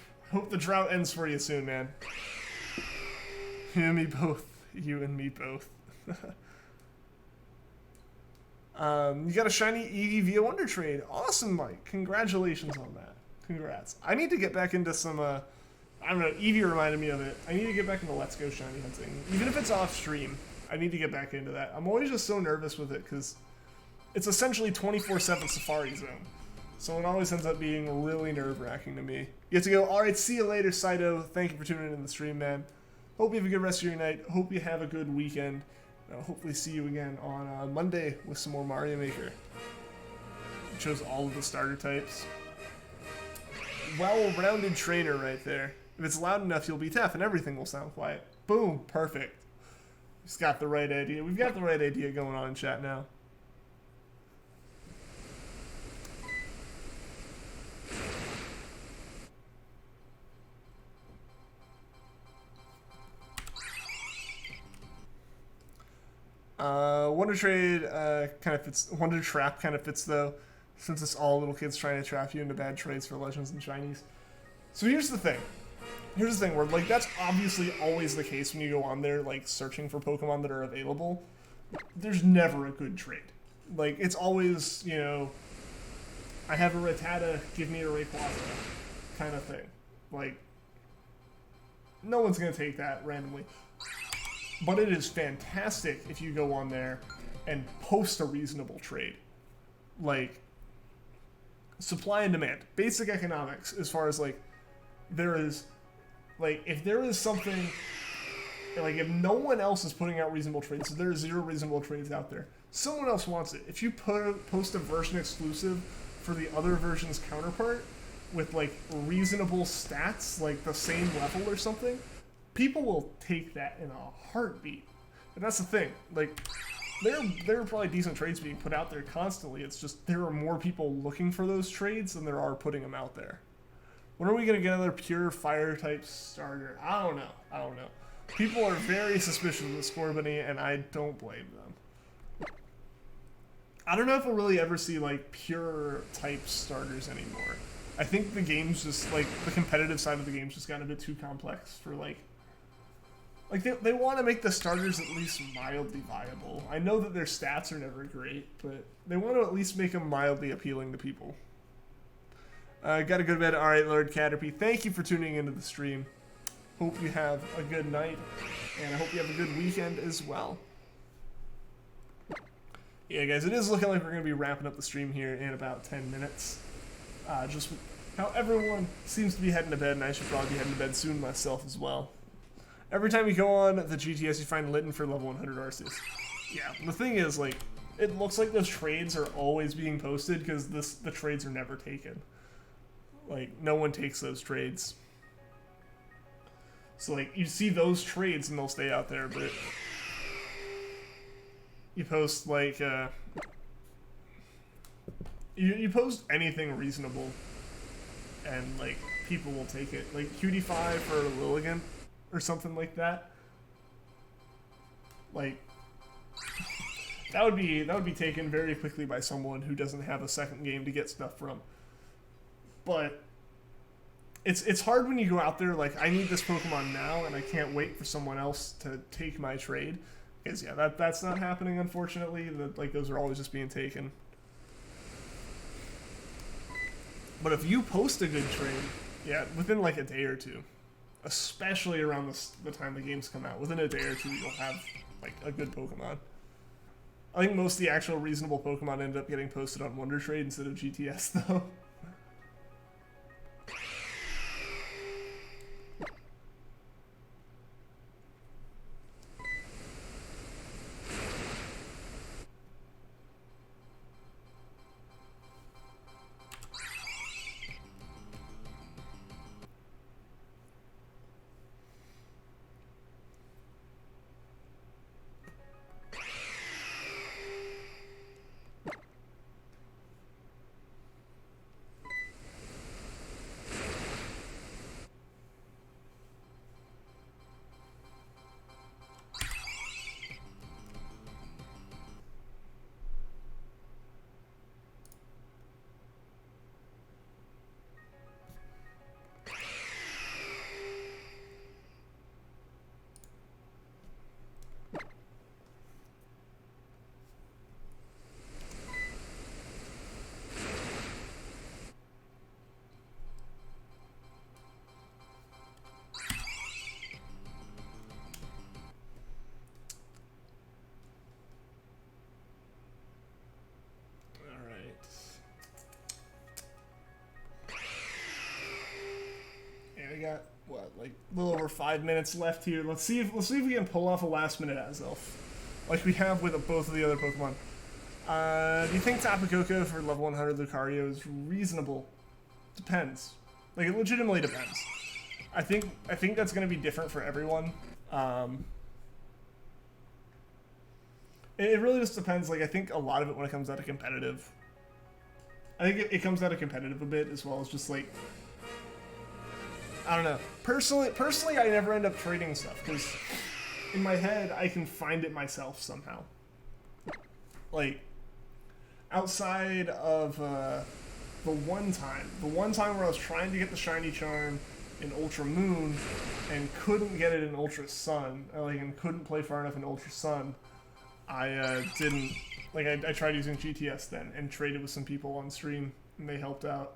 the drought ends for you soon, man. You and me both. You and me both. You got a shiny Eevee via Wonder Trade. Awesome, Mike. Congratulations on that. Congrats. I need to get back into some, I don't know, Eevee reminded me of it. I need to get back into Let's Go shiny hunting. Even if it's off stream, I need to get back into that. I'm always just so nervous with it, because it's essentially 24/7 Safari Zone. So it always ends up being really nerve-wracking to me. You have to go, alright, see you later, Saito. Thank you for tuning in the stream, man. Hope you have a good rest of your night. Hope you have a good weekend. I'll hopefully see you again on Monday with some more Mario Maker. Chose all of the starter types. Well-rounded trainer right there. If it's loud enough, you'll be deaf and everything will sound quiet. Boom, perfect. Just got the right idea. We've got the right idea going on in chat now. Wonder Trade kind of fits. Wonder Trap kind of fits though, since it's all little kids trying to trap you into bad trades for Legends and Shinies. So here's the thing. Here's the thing where that's obviously always the case when you go on there searching for Pokemon that are available. There's never a good trade. It's always, I have a Rattata, give me a Rayquaza kind of thing. No one's gonna take that randomly. But it is fantastic if you go on there and post a reasonable trade. Supply and demand. Basic economics, as far as, there is, if there is something, if no one else is putting out reasonable trades, so there are 0 reasonable trades out there, someone else wants it. If you post a version exclusive for the other version's counterpart with, reasonable stats, the same level or something, people will take that in a heartbeat. And that's the thing. There are probably decent trades being put out there constantly. It's just there are more people looking for those trades than there are putting them out there. When are we going to get another pure fire-type starter? I don't know. People are very suspicious of the Scorbunny, and I don't blame them. I don't know if we'll really ever see, pure-type starters anymore. I think the game's just, the competitive side of the game's just gotten a bit too complex for, they want to make the starters at least mildly viable. I know that their stats are never great, but they want to at least make them mildly appealing to people. Gotta go to bed. Alright, Lord Caterpie, thank you for tuning into the stream. Hope you have a good night, and I hope you have a good weekend as well. Yeah, guys, it is looking like we're going to be wrapping up the stream here in about 10 minutes. Just how everyone seems to be heading to bed, and I should probably be heading to bed soon myself as well. Every time you go on the GTS, you find Litten for level 100 Arceus. Yeah, the thing is, it looks like those trades are always being posted because the trades are never taken. Like, no one takes those trades. So, like, you see those trades and they'll stay out there, but you post, like, you post anything reasonable and, like, people will take it. Like, Cutie5 for Lilligant or something like that. Like, that would be taken very quickly by someone who doesn't have a second game to get stuff from. But it's hard when you go out there like, I need this Pokemon now and I can't wait for someone else to take my trade. Because yeah, that's not happening, unfortunately. Like, those are always just being taken. But if you post a good trade, yeah, within like a day or two, especially around the time the games come out, within a day or two you'll have like a good Pokemon. I think most of the actual reasonable Pokemon ended up getting posted on Wonder Trade instead of GTS though. We got what, like a little over 5 minutes left here. Let's see if we can pull off a last minute Azelf, like we have with both of the other Pokemon. Do you think Tapu Koko for level 100 Lucario is reasonable? Depends. Like, it legitimately depends. I think that's going to be different for everyone. It really just depends. Like, I think a lot of it when it comes out of competitive, I think it comes out of competitive a bit, as well as just like, I don't know. Personally, I never end up trading stuff because in my head I can find it myself somehow. Like, outside of the one time where I was trying to get the Shiny Charm in Ultra Moon and couldn't get it in Ultra Sun, and couldn't play far enough in Ultra Sun, I didn't, like, I tried using GTS then and traded with some people on stream and they helped out.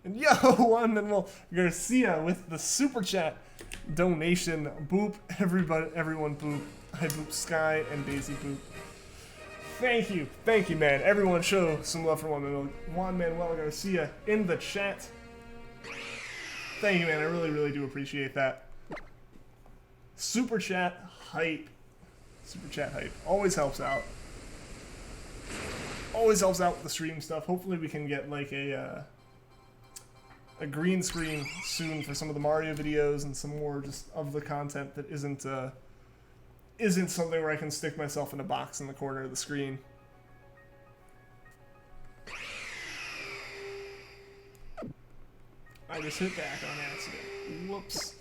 And yo, Manuel Garcia with the super chat donation. Boop, everyone boop. I boop Sky and Daisy boop. Thank you, man. Everyone show some love for Juan Manuel Garcia in the chat. Thank you, man. I really, really do appreciate that. Super chat hype. Super chat hype. Always helps out. Always helps out with the stream stuff. Hopefully we can get like a green screen soon for some of the Mario videos and some more just of the content that isn't something where I can stick myself in a box in the corner of the screen. I just hit back on accident. Whoops.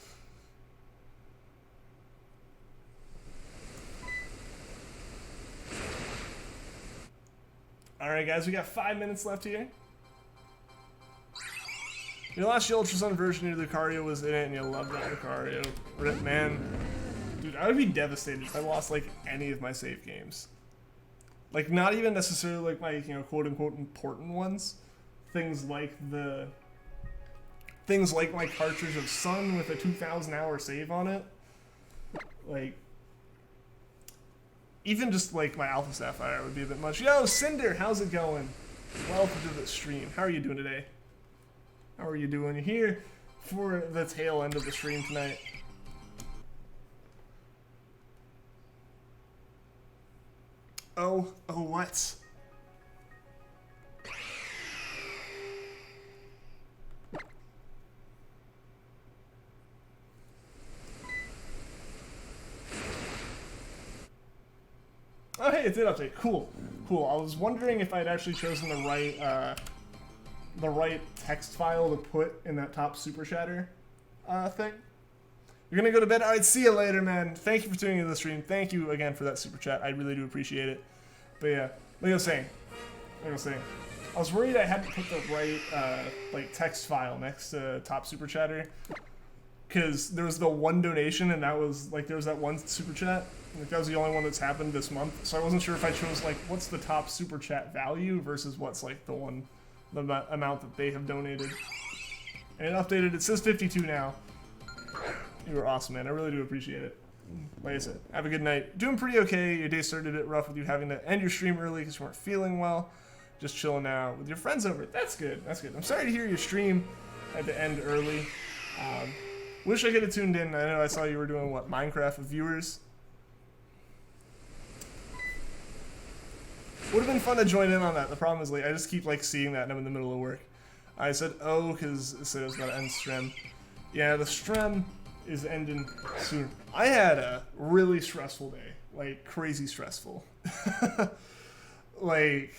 Alright guys, we got 5 minutes left here. Your last Ultra Sun version of Lucario was in it, and you loved that Lucario. Rip, man. Dude, I would be devastated if I lost, like, any of my save games. Like, not even necessarily, like, my, quote-unquote important ones. Things like my cartridge of Sun with a 2,000-hour save on it. Like, even just, like, my Alpha Sapphire would be a bit much. Yo, Cinder, how's it going? Welcome to the stream. How are you doing today? How are you doing? You're here for the tail end of the stream tonight. Oh, what? hey, it did update. Cool. Cool. I was wondering if I'd actually chosen the right text file to put in that top super chatter thing. You're gonna go to bed? Alright, see you later, man. Thank you for tuning into the stream. Thank you again for that super chat. I really do appreciate it. But yeah, like I was saying, I was worried I hadn't put the right like text file next to top super chatter, because there was the one donation, and that was like there was that one super chat. Like that was the only one that's happened this month. So I wasn't sure if I chose like what's the top super chat value versus what's like the amount that they have donated. And it updated. It says 52 now. You were awesome, man. I really do appreciate it. Like I said, have a good night. Doing pretty okay. Your day started a bit rough with you having to end your stream early because you weren't feeling well. Just chilling out with your friends over. That's good. That's good. I'm sorry to hear your stream had to end early. Wish I could have tuned in. I know I saw you were doing, what, Minecraft with viewers? Would have been fun to join in on that. The problem is, like, I just keep, like, seeing that and I'm in the middle of work. I said, oh, because it said it was about to end stream. Yeah, the stream is ending soon. I had a really stressful day. Like, crazy stressful. Like,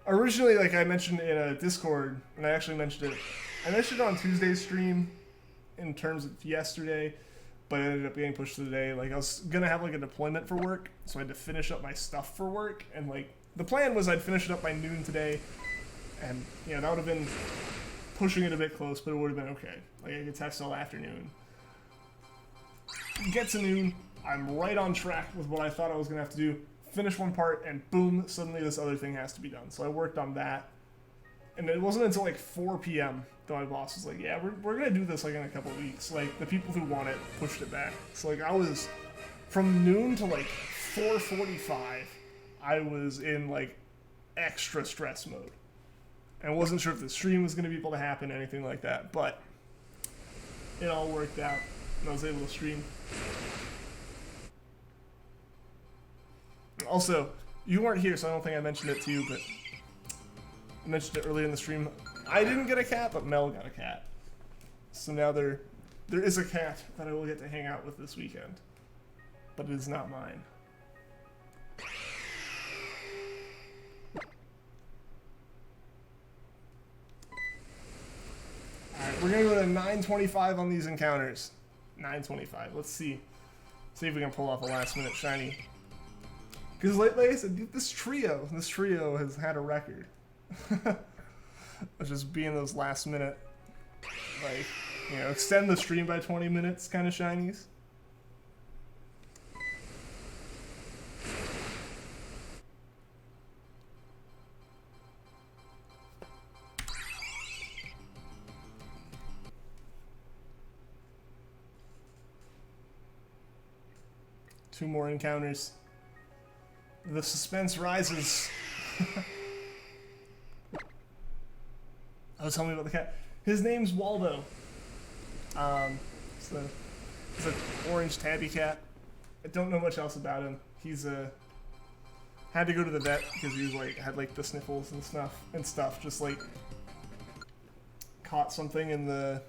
originally, like I mentioned in a Discord, and I actually mentioned it. I mentioned it on Tuesday's stream in terms of yesterday, but it ended up getting pushed to today. Like, I was gonna have like a deployment for work, so I had to finish up my stuff for work, and like the plan was I'd finish it up by noon today, and yeah, that would have been pushing it a bit close, but it would have been okay. Like, I could test all afternoon. Get to noon, I'm right on track with what I thought I was gonna have to do. Finish one part, and boom, suddenly this other thing has to be done. So I worked on that, and it wasn't until like 4 p.m. that my boss was like, yeah, we're gonna do this like in a couple of weeks. Like, the people who want it pushed it back. So like, I was, from noon to like 4:45, I was in like extra stress mode. And I wasn't sure if the stream was gonna be able to happen, anything like that, but it all worked out, and I was able to stream. Also, you weren't here, so I don't think I mentioned it to you, but I mentioned it earlier in the stream. I didn't get a cat, but Mel got a cat. So now there is a cat that I will get to hang out with this weekend. But it is not mine. Alright, we're going to go to 925 on these encounters. 925. Let's see. See if we can pull off a last minute shiny. Because like I said, this trio has had a record. Of just being those last minute, like, you know, extend the stream by 20 minutes kind of shinies. Two more encounters. The suspense rises. Oh, tell me about the cat. His name's Waldo. It's an orange tabby cat. I don't know much else about him. He's had to go to the vet because he was like had like the sniffles and stuff. Just like caught something in the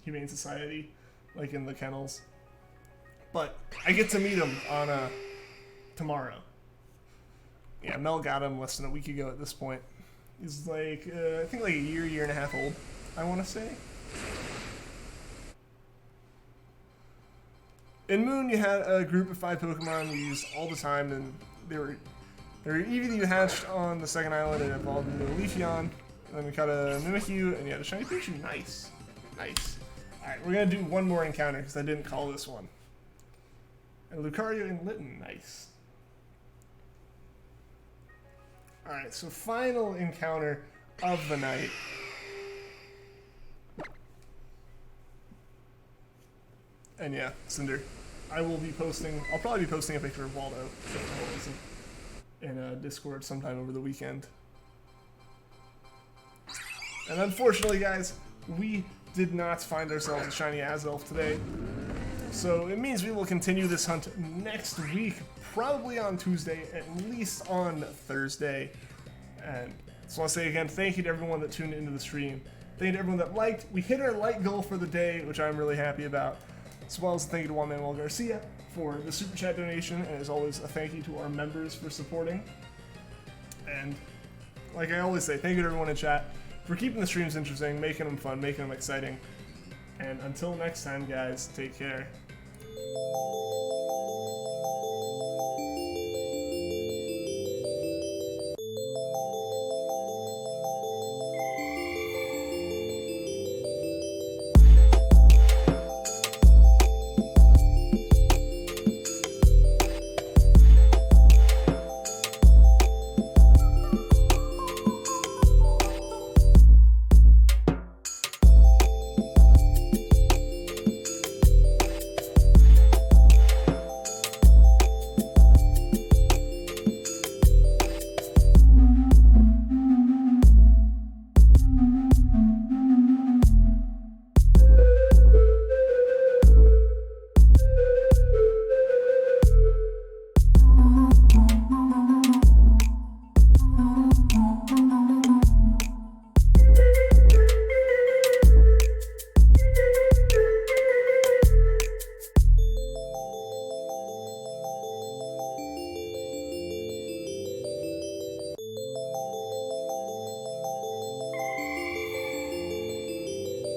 Humane Society, like in the kennels. But I get to meet him on tomorrow. Yeah, Mel got him less than a week ago at this point. He's like, I think like a year and a half old, I want to say. In Moon, you had a group of 5 Pokemon you used all the time, and they were EV that you hatched on the second island and evolved into a Leafeon. And then we caught a Mimikyu, and you had a shiny Poochyena. Nice. Nice. Alright, we're going to do one more encounter, because I didn't call this one. And Lucario and Litten. Nice. Alright, so final encounter of the night. And yeah, Cinder. I'll probably be posting a picture of Waldo in Discord sometime over the weekend. And unfortunately, guys, we did not find ourselves a shiny Azelf today. So it means we will continue this hunt next week, probably on Tuesday, at least on Thursday. And so I'll say again, thank you to everyone that tuned into the stream. Thank you to everyone that liked. We hit our like goal for the day, which I'm really happy about. as well as a thank you to Juan Manuel Garcia for the super chat donation, and as always, a thank you to our members for supporting. And like I always say, thank you to everyone in chat for keeping the streams interesting, making them fun, making them exciting. And until next time, guys, take care.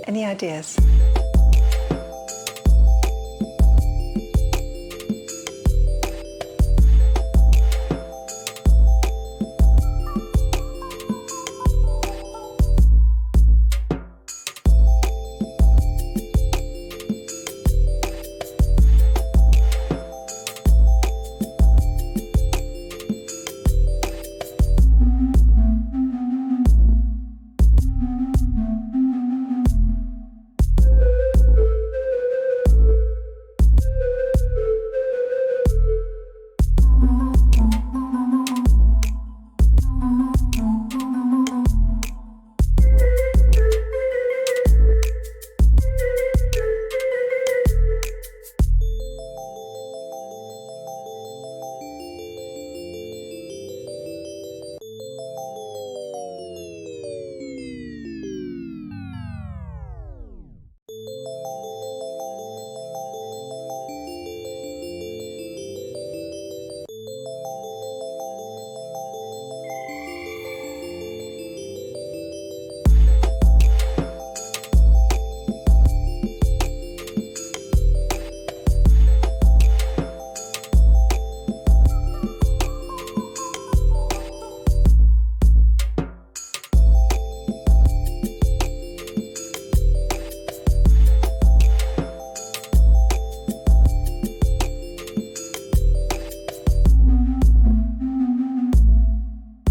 Any ideas?